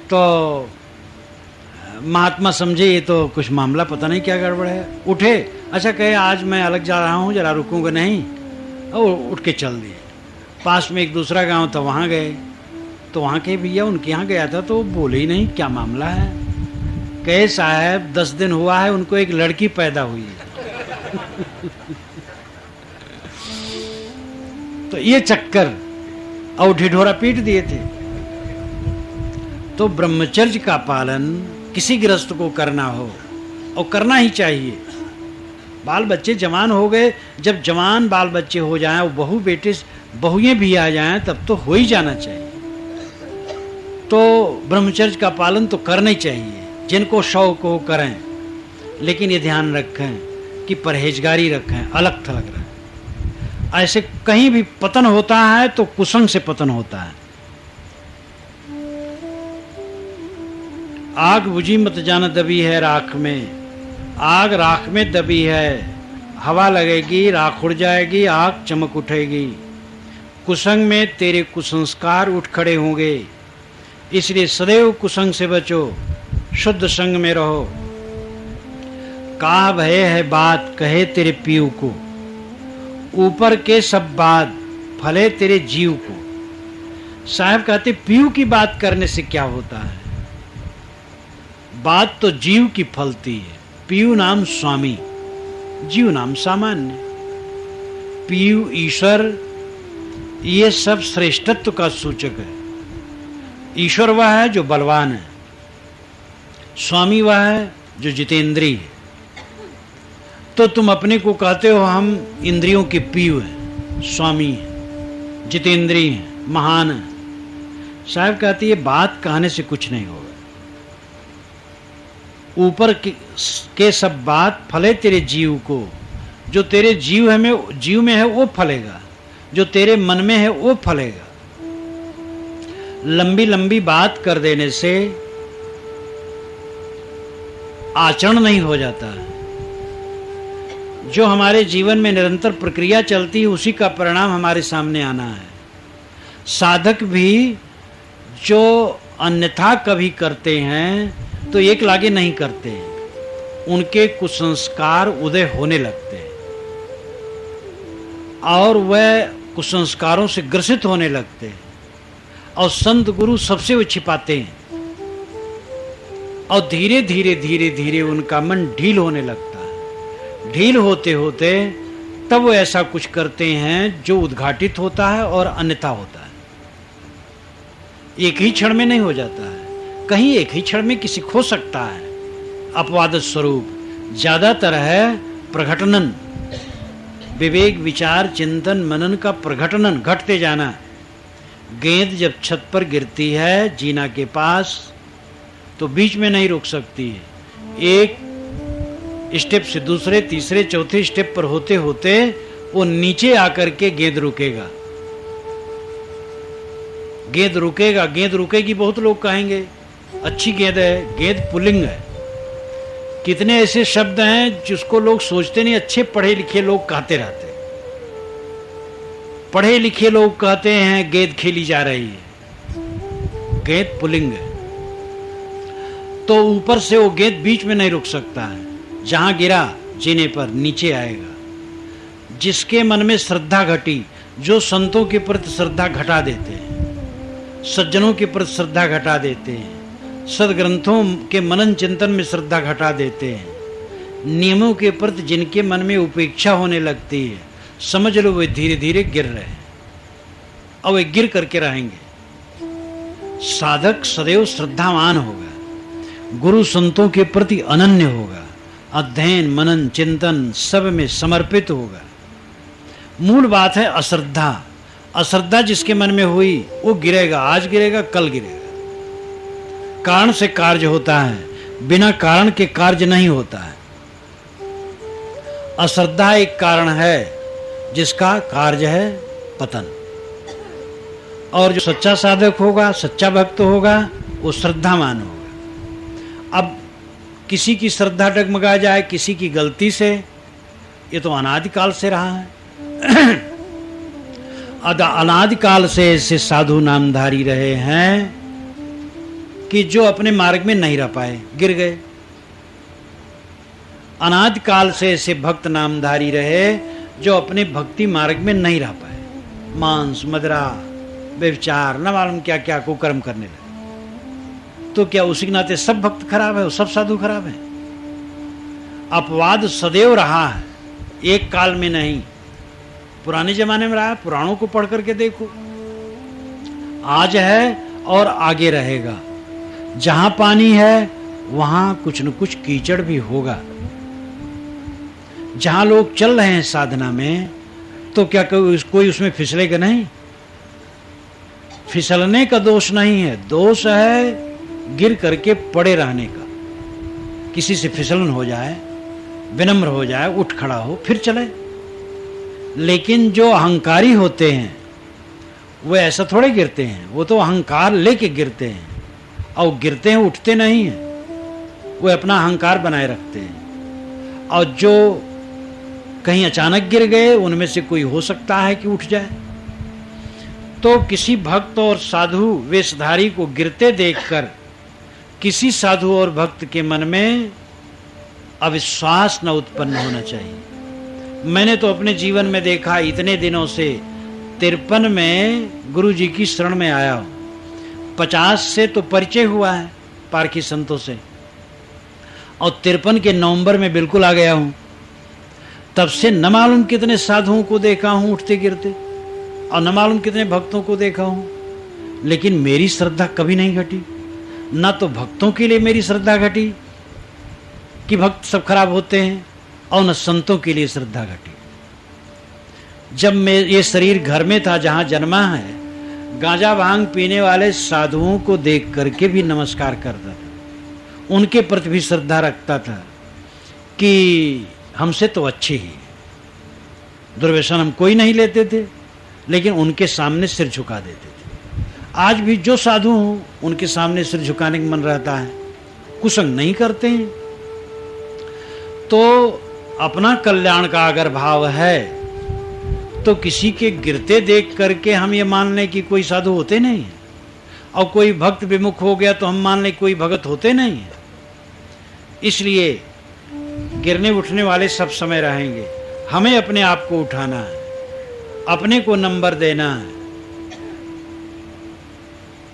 तो महात्मा समझे ये तो कुछ मामला पता नहीं क्या गड़बड़ है, उठे, अच्छा कहे आज मैं अलग जा रहा हूँ, जरा रुकूंगा नहीं, और उठ के चल दिए। पास में एक दूसरा गांव था, वहाँ गए, तो वहाँ के भैया उनके यहाँ गया था, तो वो बोले ही नहीं क्या मामला है। कहे साहब 10 दिन हुआ है उनको एक लड़की पैदा हुई है। तो ये चक्कर और ढिढोरा पीट दिए थे। तो ब्रह्मचर्य का पालन किसी गृहस्थ को करना हो, और करना ही चाहिए। बाल बच्चे जवान हो गए, जब जवान बाल बच्चे हो जाएं, वो बहू बेटे बहुएं भी आ जाएं, तब तो हो ही जाना चाहिए। तो ब्रह्मचर्य का पालन तो करना ही चाहिए, जिनको शौक हो करें, लेकिन ये ध्यान रखें कि परहेजगारी रखें, अलग थलग रखें। ऐसे कहीं भी पतन होता है तो कुसंग से पतन होता है। आग बुझी मत जान दबी है राख में, आग राख में दबी है, हवा लगेगी राख उड़ जाएगी, आग चमक उठेगी। कुसंग में तेरे कुसंस्कार उठ खड़े होंगे, इसलिए सदैव कुसंग से बचो, शुद्ध संग में रहो। का भय है बात कहे तेरे पीऊ को, ऊपर के सब बात फले तेरे जीव को। साहब कहते पीऊ की बात करने से क्या होता है, बात तो जीव की फलती है। पीऊ नाम स्वामी, जीव नाम सामान्य। पीऊ ईश्वर, ये सब श्रेष्ठत्व का सूचक है। ईश्वर वह है जो बलवान है, स्वामी वह है जो जितेंद्रिय है। तो तुम अपने को कहते हो हम इंद्रियों के पीऊ हैं, स्वामी हैं, जितेंद्रिय हैं, महान हैं। साहब कहती है बात कहने से कुछ नहीं होगा। ऊपर के सब बात फले तेरे जीव को, जो तेरे जीव में है वो फलेगा, जो तेरे मन में है वो फलेगा। लंबी लंबी बात कर देने से आचरण नहीं हो जाता है। जो हमारे जीवन में निरंतर प्रक्रिया चलती है उसी का परिणाम हमारे सामने आना है। साधक भी जो अन्यथा कभी करते हैं तो एक लागे नहीं करते हैं, उनके कुसंस्कार उदय होने लगते हैं और वह कुसंस्कारों से ग्रसित होने लगते हैं। और संत गुरु सबसे वो छिपाते हैं और धीरे धीरे धीरे धीरे उनका मन ढील होने लगता है। ढील होते होते तब वो ऐसा कुछ करते हैं जो उद्घाटित होता है और अन्यथा होता है। एक ही क्षण में नहीं हो जाता है, कहीं एक ही क्षण में किसी खो सकता है। अपवाद स्वरूप ज्यादातर है प्रघटनन, विवेक विचार चिंतन मनन का प्रघटनन, घटते जाना। गेंद जब छत पर गिरती है जीना के पास तो बीच में नहीं रुक सकती है। एक स्टेप से दूसरे तीसरे चौथे स्टेप पर होते होते वो नीचे आकर के गेंद रुकेगा। गेंद रुकेगा, गेंद रुकेगी। बहुत लोग कहेंगे अच्छी गेंद है, गेंद पुल्लिंग है। कितने ऐसे शब्द हैं जिसको लोग सोचते नहीं, अच्छे पढ़े लिखे लोग कहते रहते। पढ़े लिखे लोग कहते हैं गेंद खेली जा रही है, गेंद पुल्लिंग है। तो ऊपर से वो गेंद बीच में नहीं रुक सकता है, जहां गिरा जीने पर नीचे आएगा। जिसके मन में श्रद्धा घटी, जो संतों के प्रति श्रद्धा घटा देते हैं, सज्जनों के प्रति श्रद्धा घटा देते हैं, सदग्रंथों के मनन चिंतन में श्रद्धा घटा देते हैं, नियमों के प्रति जिनके मन में उपेक्षा होने लगती है, समझ लो वे धीरे धीरे गिर रहे हैं और वे गिर करके रहेंगे। साधक सदैव श्रद्धावान होगा, गुरु संतों के प्रति अनन्य होगा, अध्ययन मनन चिंतन सब में समर्पित होगा। मूल बात है अश्रद्धा। अश्रद्धा जिसके मन में हुई वो गिरेगा, आज गिरेगा कल गिरेगा। कारण से कार्य होता है, बिना कारण के कार्य नहीं होता है। अश्रद्धा एक कारण है जिसका कार्य है पतन। और जो सच्चा साधक होगा, सच्चा भक्त होगा, वो श्रद्धावान होगा। अब किसी की श्रद्धा डगमगा जाए किसी की गलती से, ये तो अनादिकाल से रहा है। अनादिकाल से ऐसे साधु नामधारी रहे हैं कि जो अपने मार्ग में नहीं रह पाए, गिर गए। अनादिकाल से ऐसे भक्त नामधारी रहे जो अपने भक्ति मार्ग में नहीं रह पाए, मांस मदिरा व्यभिचार न मालूम क्या क्या कुकर्म करने लगे। तो क्या उसी के नाते सब भक्त खराब है, सब साधु खराब है? अपवाद सदैव रहा है, एक काल में नहीं, पुराने जमाने में रहा। पुराणों को पढ़ करके देखो, आज है और आगे रहेगा। जहां पानी है वहां कुछ न कुछ कीचड़ भी होगा। जहां लोग चल रहे हैं साधना में, तो क्या कोई उसमें फिसलेगा नहीं? फिसलने का दोष नहीं है, दोष है गिर करके पड़े रहने का। किसी से फिसलन हो जाए, विनम्र हो जाए, उठ खड़ा हो, फिर चले। लेकिन जो अहंकारी होते हैं वो ऐसा थोड़े गिरते हैं, वो तो अहंकार लेके गिरते हैं, और गिरते हैं उठते नहीं हैं, वो अपना अहंकार बनाए रखते हैं। और जो कहीं अचानक गिर गए, उनमें से कोई हो सकता है कि उठ जाए। तो किसी भक्त और साधु वेशधारी को गिरते देखकर किसी साधु और भक्त के मन में अविश्वास न उत्पन्न होना चाहिए। मैंने तो अपने जीवन में देखा, इतने दिनों से 53 में गुरु जी की शरण में आया हूं, 50 से तो परिचय हुआ है पारखी संतों से, और 53 के नवंबर में बिल्कुल आ गया हूं। तब से न मालूम कितने साधुओं को देखा हूं उठते गिरते, और न मालूम कितने भक्तों को देखा हूं, लेकिन मेरी श्रद्धा कभी नहीं घटी। न तो भक्तों के लिए मेरी श्रद्धा घटी कि भक्त सब खराब होते हैं, और न संतों के लिए श्रद्धा घटी। जब मैं ये शरीर घर में था जहां जन्मा है, गांजा भांग पीने वाले साधुओं को देख करके भी नमस्कार करता था, उनके प्रति भी श्रद्धा रखता था कि हमसे तो अच्छे ही। दुर्व्यसन हम कोई नहीं लेते थे, लेकिन उनके सामने सिर झुका देते थे। आज भी जो साधु हों उनके सामने सिर झुकाने का मन रहता है, कुसंग नहीं करते हैं। तो अपना कल्याण का अगर भाव है तो किसी के गिरते देख करके हम ये मान लें कि कोई साधु होते नहीं है, और कोई भक्त विमुख हो गया तो हम मान लें कोई भगत होते नहीं है। इसलिए गिरने उठने वाले सब समय रहेंगे, हमें अपने आप को उठाना है, अपने को नंबर देना है।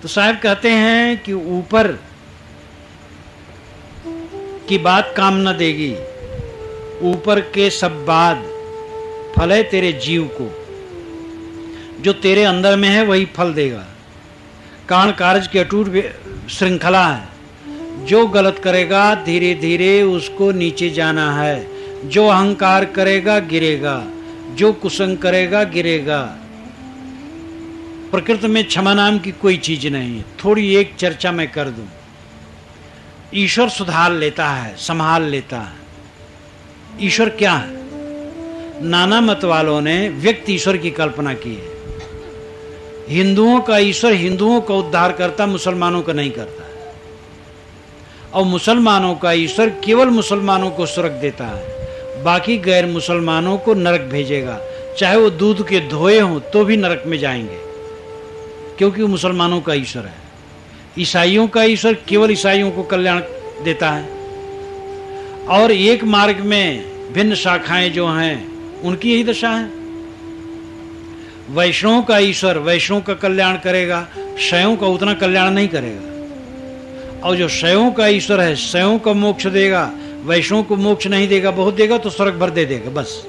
तो साहब कहते हैं कि ऊपर की बात काम न देगी, ऊपर के सब बात फल है तेरे जीव को, जो तेरे अंदर में है वही फल देगा। कारण कार्य की अटूट श्रृंखला है, जो गलत करेगा धीरे धीरे उसको नीचे जाना है। जो अहंकार करेगा गिरेगा, जो कुसंग करेगा गिरेगा। प्रकृति में क्षमा नाम की कोई चीज नहीं है। थोड़ी एक चर्चा मैं कर दूं, ईश्वर सुधार लेता है, संभाल लेता है। ईश्वर क्या है? नाना मत वालों ने व्यक्ति ईश्वर की कल्पना की है। हिंदुओं का ईश्वर हिंदुओं का उद्धार करता, मुसलमानों का नहीं करता है। और मुसलमानों का ईश्वर केवल मुसलमानों को स्वर्ग देता है, बाकी गैर मुसलमानों को नरक भेजेगा। चाहे वो दूध के धोए हों तो भी नरक में जाएंगे, क्योंकि वो मुसलमानों का ईश्वर है। ईसाइयों का ईश्वर केवल ईसाइयों को कल्याण देता है, और एक मार्ग में भिन्न शाखाएं जो हैं उनकी यही दशा है। वैष्णवों का ईश्वर वैष्णव का कल्याण करेगा, शैवों का उतना कल्याण नहीं करेगा। और जो शैवों का ईश्वर है शैवों का मोक्ष देगा, वैष्णव को मोक्ष नहीं देगा, बहुत देगा तो स्वर्ग भर दे देगा बस।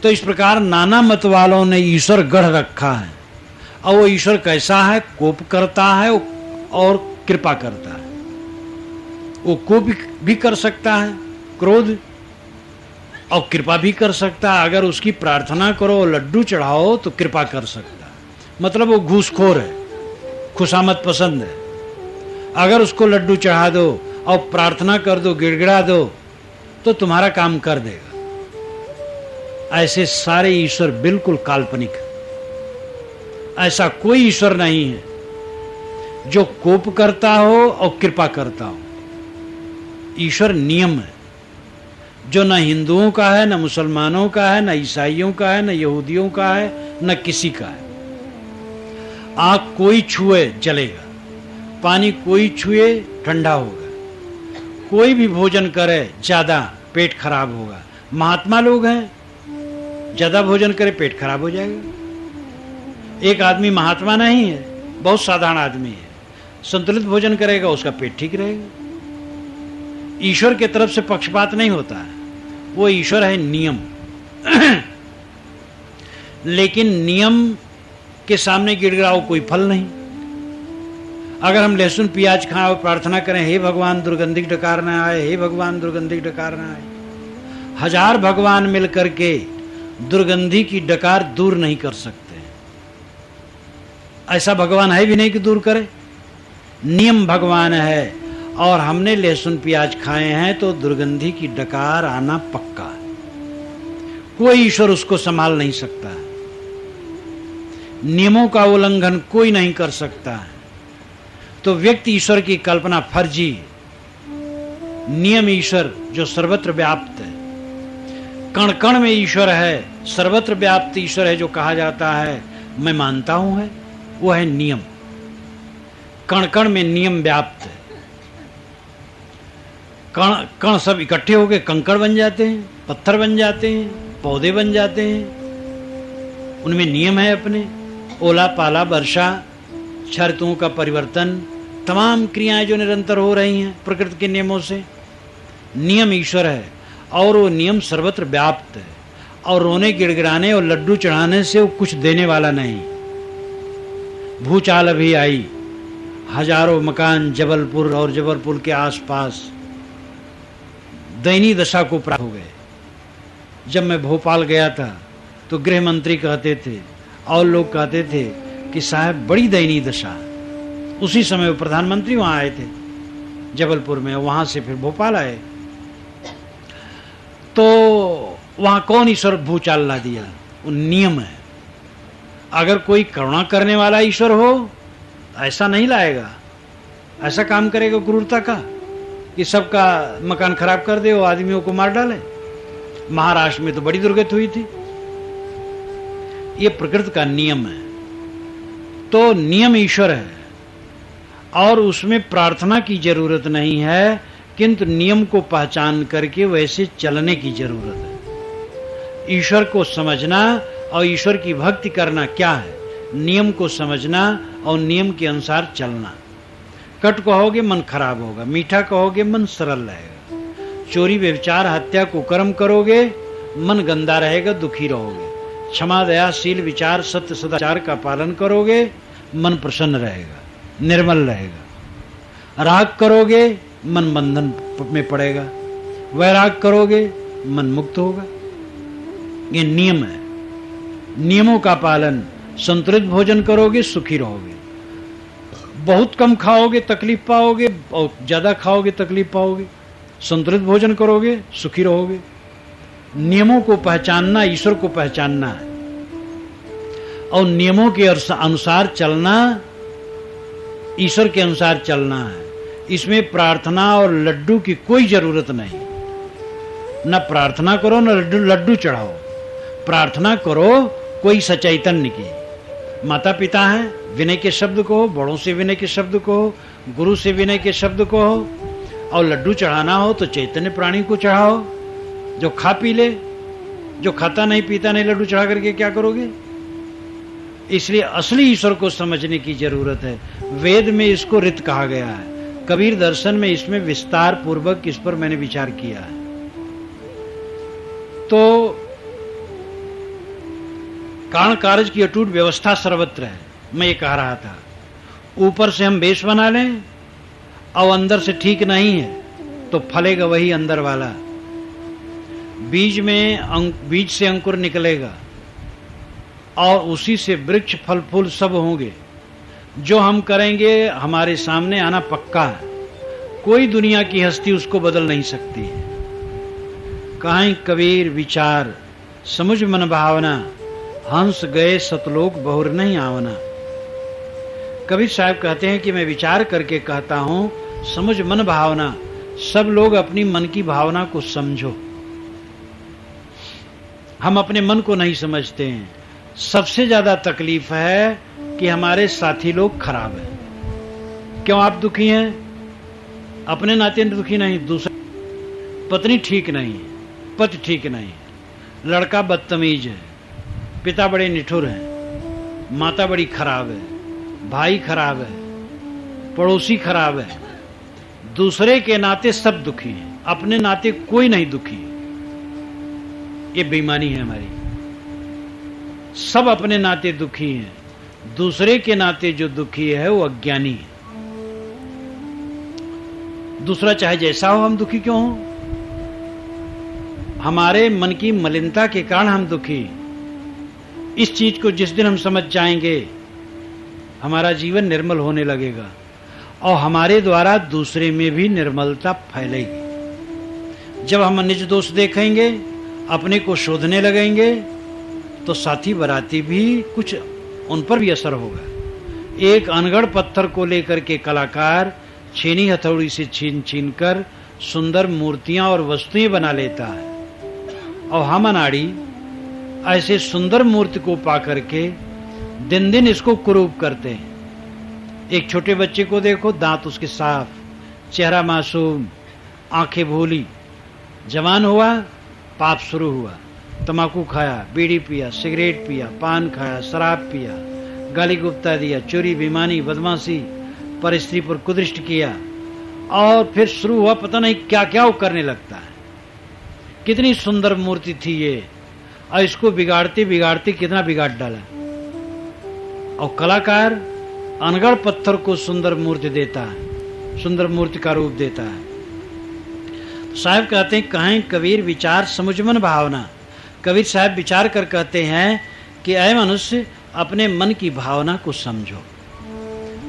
तो इस प्रकार नाना मत वालों ने ईश्वर गढ़ रखा है, और वो ईश्वर कैसा है? कोप करता है और कृपा करता है। वो कोप भी कर सकता है, क्रोध, और कृपा भी कर सकता है। अगर उसकी प्रार्थना करो, लड्डू चढ़ाओ तो कृपा कर सकता है, मतलब वो घूसखोर है, खुशामद पसंद है। अगर उसको लड्डू चढ़ा दो और प्रार्थना कर दो, गिड़गिड़ा दो, तो तुम्हारा काम कर देगा। ऐसे सारे ईश्वर बिल्कुल काल्पनिक है। ऐसा कोई ईश्वर नहीं है जो कोप करता हो और कृपा करता हो। ईश्वर नियम है, जो न हिंदुओं का है, न मुसलमानों का है, न ईसाइयों का है, न यहूदियों का है, न किसी का है। आग कोई छुए जलेगा, पानी कोई छुए ठंडा होगा, कोई भी भोजन करे ज्यादा पेट खराब होगा। महात्मा लोग हैं, ज्यादा भोजन करे पेट खराब हो जाएगा। एक आदमी महात्मा नहीं है, बहुत साधारण आदमी है, संतुलित भोजन करेगा, उसका पेट ठीक रहेगा। ईश्वर के तरफ से पक्षपात नहीं होता है, वो ईश्वर है नियम। लेकिन नियम के सामने गिड़गिड़ाओ कोई फल नहीं। अगर हम लहसुन प्याज खाएं और प्रार्थना करें, हे भगवान दुर्गंधिक डकार ना आए, हे भगवान दुर्गंधिक डकार ना आए, 1000 भगवान मिलकर के दुर्गंधी की डकार दूर नहीं कर सकते। ऐसा भगवान है भी नहीं कि दूर करे। नियम भगवान है, और हमने लहसुन प्याज खाए हैं तो दुर्गंधी की डकार आना पक्का है। कोई ईश्वर उसको संभाल नहीं सकता है, नियमों का उल्लंघन कोई नहीं कर सकता है। तो व्यक्ति ईश्वर की कल्पना फर्जी है। नियम ईश्वर जो सर्वत्र व्याप्त है, कण कण में ईश्वर है, सर्वत्र व्याप्त ईश्वर है जो कहा जाता है, मैं मानता हूं है, वो है नियम। कण कण में नियम व्याप्त है। कण कण सब इकट्ठे होकर कंकड़ बन जाते हैं, पत्थर बन जाते हैं, पौधे बन जाते हैं। उनमें नियम है अपने। ओला पाला वर्षा, 6 ऋतुओं का परिवर्तन, तमाम क्रियाएं जो निरंतर हो रही हैं प्रकृति के नियमों से, नियम ईश्वर है। और वो नियम सर्वत्र व्याप्त है। और रोने गिड़गिड़ाने और लड्डू चढ़ाने से वो कुछ देने वाला नहीं। भूचाल अभी आई, हजारों मकान जबलपुर और जबलपुर के आसपास दयनीय दशा को प्राप्त हो गए। जब मैं भोपाल गया था तो गृह मंत्री कहते थे और लोग कहते थे कि साहब बड़ी दयनीय दशा। उसी समय वो प्रधानमंत्री वहां आए थे जबलपुर में, वहां से फिर भोपाल आए। तो वहां कौन ईश्वर भूचाल ला दिया? वो नियम है। अगर कोई करुणा करने वाला ईश्वर हो, ऐसा नहीं लाएगा, ऐसा काम करेगा क्रूरता का कि सबका मकान खराब कर दे और आदमियों को मार डाले। महाराष्ट्र में तो बड़ी दुर्गति हुई थी। ये प्रकृति का नियम है। तो नियम ईश्वर है और उसमें प्रार्थना की जरूरत नहीं है, किंतु नियम को पहचान करके वैसे चलने की जरूरत है। ईश्वर को समझना और ईश्वर की भक्ति करना क्या है? नियम को समझना और नियम के अनुसार चलना। कट कहोगे मन खराब होगा, मीठा कहोगे मन सरल रहेगा। चोरी व्यभिचार हत्या कुकर्म करोगे मन गंदा रहेगा, दुखी रहोगे। क्षमा दया शील विचार सत्य सदाचार का पालन करोगे मन प्रसन्न रहेगा, निर्मल रहेगा। राग करोगे मन बंधन में पड़ेगा, वैराग करोगे मन मुक्त होगा। ये नियम है। नियमों का पालन, संतुलित भोजन करोगे सुखी रहोगे। बहुत कम खाओगे तकलीफ पाओगे और ज्यादा खाओगे तकलीफ पाओगे। संतुलित भोजन करोगे सुखी रहोगे। नियमों को पहचानना ईश्वर को पहचानना है और नियमों के अनुसार चलना ईश्वर के अनुसार चलना है। इसमें प्रार्थना और लड्डू की कोई जरूरत नहीं। न प्रार्थना करो न लड्डू चढ़ाओ। प्रार्थना करो कोई सचैतन्य की। माता पिता हैं, विनय के शब्द को, बड़ों से विनय के शब्द को, गुरु से विनय के शब्द को। और लड्डू चढ़ाना हो तो चैतन्य प्राणी को चढ़ाओ जो खा पी ले। जो खाता नहीं पीता नहीं लड्डू चढ़ा करके क्या करोगे? इसलिए असली ईश्वर को समझने की जरूरत है। वेद में इसको ऋत कहा गया है। कबीर दर्शन में इसमें विस्तार पूर्वक इस पर मैंने विचार किया है। तो कारण कार्य की अटूट व्यवस्था सर्वत्र है। मैं ये कह रहा था, ऊपर से हम बेस बना लें और अंदर से ठीक नहीं है तो फलेगा वही अंदर वाला। बीज से अंकुर निकलेगा और उसी से वृक्ष फल फूल सब होंगे। जो हम करेंगे हमारे सामने आना पक्का है। कोई दुनिया की हस्ती उसको बदल नहीं सकती है। कहीं कबीर विचार समुझ मन भावना, हंस गए सतलोक बहुर नहीं आवना। कबीर साहब कहते हैं कि मैं विचार करके कहता हूं, समुझ मन भावना, सब लोग अपनी मन की भावना को समझो। हम अपने मन को नहीं समझते हैं। सबसे ज्यादा तकलीफ है कि हमारे साथी लोग खराब हैं। क्यों आप दुखी हैं? अपने नाते दुखी नहीं, दूसरे। पत्नी ठीक नहीं है, पति ठीक नहीं है, लड़का बदतमीज है, पिता बड़े निठुर हैं, माता बड़ी खराब है, भाई खराब है, पड़ोसी खराब है। दूसरे के नाते सब दुखी हैं, अपने नाते कोई नहीं दुखी। ये बेईमानी है हमारी। सब अपने नाते दुखी हैं, दूसरे के नाते जो दुखी है वो अज्ञानी है। दूसरा चाहे जैसा हो, हम दुखी क्यों हो? हमारे मन की मलिनता के कारण हम दुखी। इस चीज को जिस दिन हम समझ जाएंगे, हमारा जीवन निर्मल होने लगेगा और हमारे द्वारा दूसरे में भी निर्मलता फैलेगी। जब हम निज दोष देखेंगे, अपने को शोधने लगेंगे, तो साथी बराती भी कुछ उन पर भी असर होगा। एक अनगढ़ पत्थर को लेकर के कलाकार छीनी हथौड़ी से छीन छीन कर सुंदर मूर्तियां और वस्तुएं बना लेता है, और हम अनाड़ी ऐसे सुंदर मूर्ति को पा करके दिन दिन इसको कुरूप करते हैं। एक छोटे बच्चे को देखो, दांत उसके साफ, चेहरा मासूम, आंखें भोली। जवान हुआ, पाप शुरू हुआ। तंबाकू खाया, बीड़ी पिया, सिगरेट पिया, पान खाया, शराब पिया, गाली गुप्ता दिया, चोरी बेईमानी बदमाशी, पर स्त्री पर कुदृष्ट किया, और फिर शुरू हुआ पता नहीं क्या क्या वो करने लगता है। कितनी सुंदर मूर्ति थी ये, और इसको बिगाड़ते बिगाड़ते कितना बिगाड़ डाला। और कलाकार अनगढ़ पत्थर को सुंदर मूर्ति देता है, सुंदर मूर्ति का रूप देता है। साहब कहते हैं, कहें कबीर विचार समुझ मन भावना। कबीर साहब विचार कर कहते हैं कि ऐ मनुष्य, अपने मन की भावना को समझो।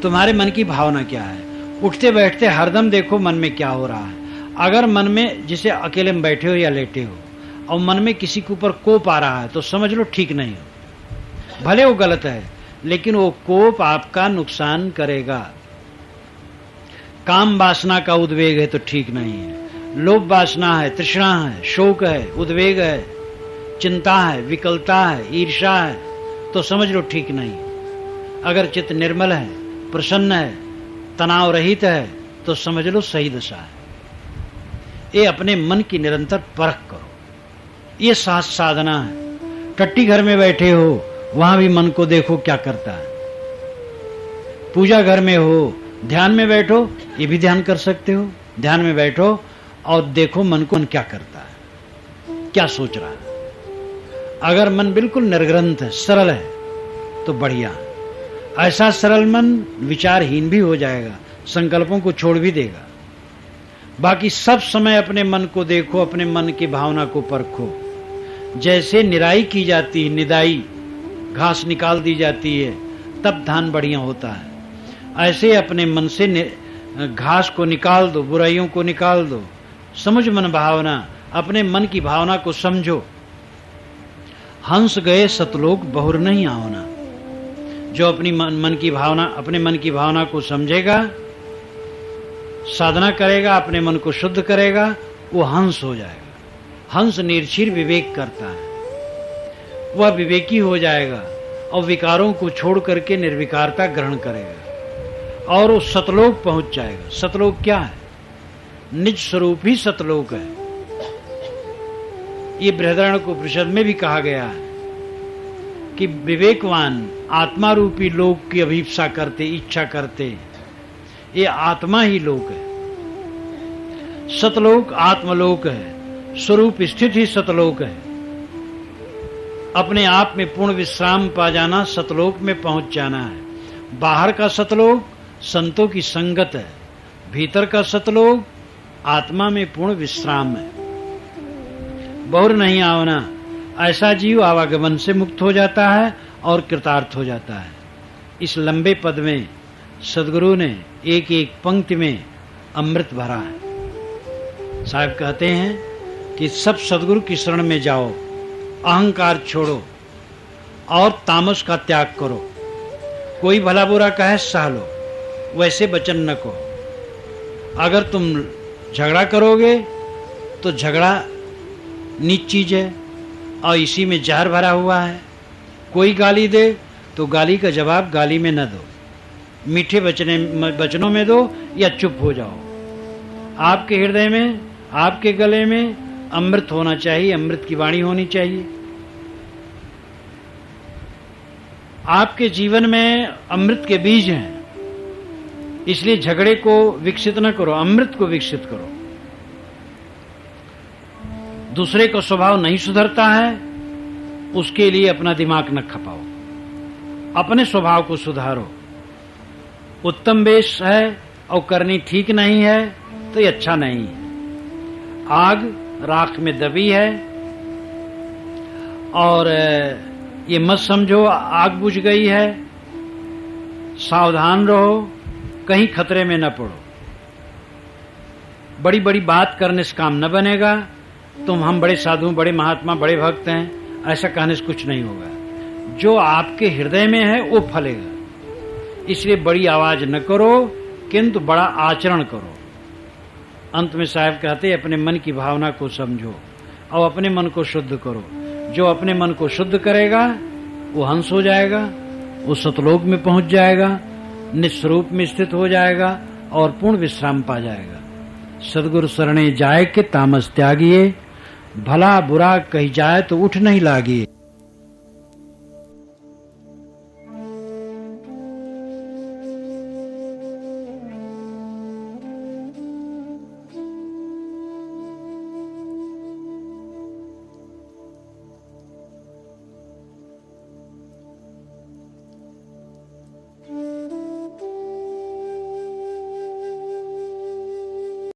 तुम्हारे मन की भावना क्या है? उठते बैठते हरदम देखो मन में क्या हो रहा है। अगर मन में, जिसे अकेले में बैठे हो या लेटे हो, और मन में किसी के ऊपर कोप आ रहा है, तो समझ लो ठीक नहीं हो। भले वो गलत है, लेकिन वो कोप आपका नुकसान करेगा। काम वासना का उद्वेग है तो ठीक नहीं है। लोभ वासना है, तृष्णा है, शोक है, उद्वेग है, चिंता है, विकलता है, ईर्ष्या है, तो समझ लो ठीक नहीं। अगर चित्त निर्मल है, प्रसन्न है, तनाव रहित है, तो समझ लो सही दशा है। ये अपने मन की निरंतर परख करो। ये साधना है। टट्टी घर में बैठे हो, वहां भी मन को देखो क्या करता है। पूजा घर में हो, ध्यान में बैठो, ये भी ध्यान कर सकते हो। ध्यान में बैठो और देखो मन को क्या करता है, क्या सोच रहा है। अगर मन बिल्कुल निर्ग्रंथ है, सरल है, तो बढ़िया। ऐसा सरल मन विचारहीन भी हो जाएगा, संकल्पों को छोड़ भी देगा। बाकी सब समय अपने मन को देखो, अपने मन की भावना को परखो। जैसे निराई की जाती है, निदाई, घास निकाल दी जाती है, तब धान बढ़िया होता है। ऐसे अपने मन से घास को निकाल दो, बुराइयों को निकाल दो। समझ मन भावना, अपने मन की भावना को समझो। हंस गए सतलोक बहुर नहीं आवना। जो अपनी मन की भावना, अपने मन की भावना को समझेगा, साधना करेगा, अपने मन को शुद्ध करेगा, वो हंस हो जाएगा। हंस निर्क्षीर विवेक करता है, वह विवेकी हो जाएगा और विकारों को छोड़ करके निर्विकारता ग्रहण करेगा और वो सतलोक पहुंच जाएगा। सतलोक क्या है? निज स्वरूप ही सतलोक है। ये बृहदारण्यकोपनिषद में भी कहा गया है कि विवेकवान आत्मा रूपी लोक की अभिप्सा करते, इच्छा करते। ये आत्मा ही लोक है। सतलोक आत्मलोक है, स्वरूप स्थित ही सतलोक है। अपने आप में पूर्ण विश्राम पा जाना सतलोक में पहुंच जाना है। बाहर का सतलोक संतों की संगत है, भीतर का सतलोक आत्मा में पूर्ण विश्राम है। बहुर नहीं आवना, ऐसा जीव आवागमन से मुक्त हो जाता है और कृतार्थ हो जाता है। इस लंबे पद में सदगुरु ने एक एक पंक्ति में अमृत भरा है। साहब कहते हैं कि सब सदगुरु की शरण में जाओ, अहंकार छोड़ो और तामस का त्याग करो। कोई भला बुरा कहे सह लो, वैसे वचन न कहो। अगर तुम झगड़ा करोगे तो झगड़ा नीच चीज है और इसी में जहर भरा हुआ है। कोई गाली दे तो गाली का जवाब गाली में न दो, मीठे वचनों में दो या चुप हो जाओ। आपके हृदय में, आपके गले में अमृत होना चाहिए, अमृत की वाणी होनी चाहिए। आपके जीवन में अमृत के बीज हैं, इसलिए झगड़े को विकसित न करो, अमृत को विकसित करो। दूसरे का स्वभाव नहीं सुधरता है, उसके लिए अपना दिमाग न खपाओ, अपने स्वभाव को सुधारो। उत्तम वेश है और करनी ठीक नहीं है तो ये अच्छा नहीं है। आग राख में दबी है और ये मत समझो आग बुझ गई है। सावधान रहो, कहीं खतरे में न पड़ो। बड़ी बड़ी बात करने से काम न बनेगा। हम बड़े साधु, बड़े महात्मा, बड़े भक्त हैं, ऐसा कहने से कुछ नहीं होगा। जो आपके हृदय में है वो फलेगा। इसलिए बड़ी आवाज न करो किंतु बड़ा आचरण करो। अंत में साहब कहते अपने मन की भावना को समझो और अपने मन को शुद्ध करो। जो अपने मन को शुद्ध करेगा वो हंस हो जाएगा, वो सतलोक में पहुंच जाएगा, निस्वरूप में स्थित हो जाएगा और पूर्ण विश्राम पा जाएगा। सदगुरु शरणे जाए के तामस त्यागिए, भला बुरा कही जाए तो उठ नहीं लागिए।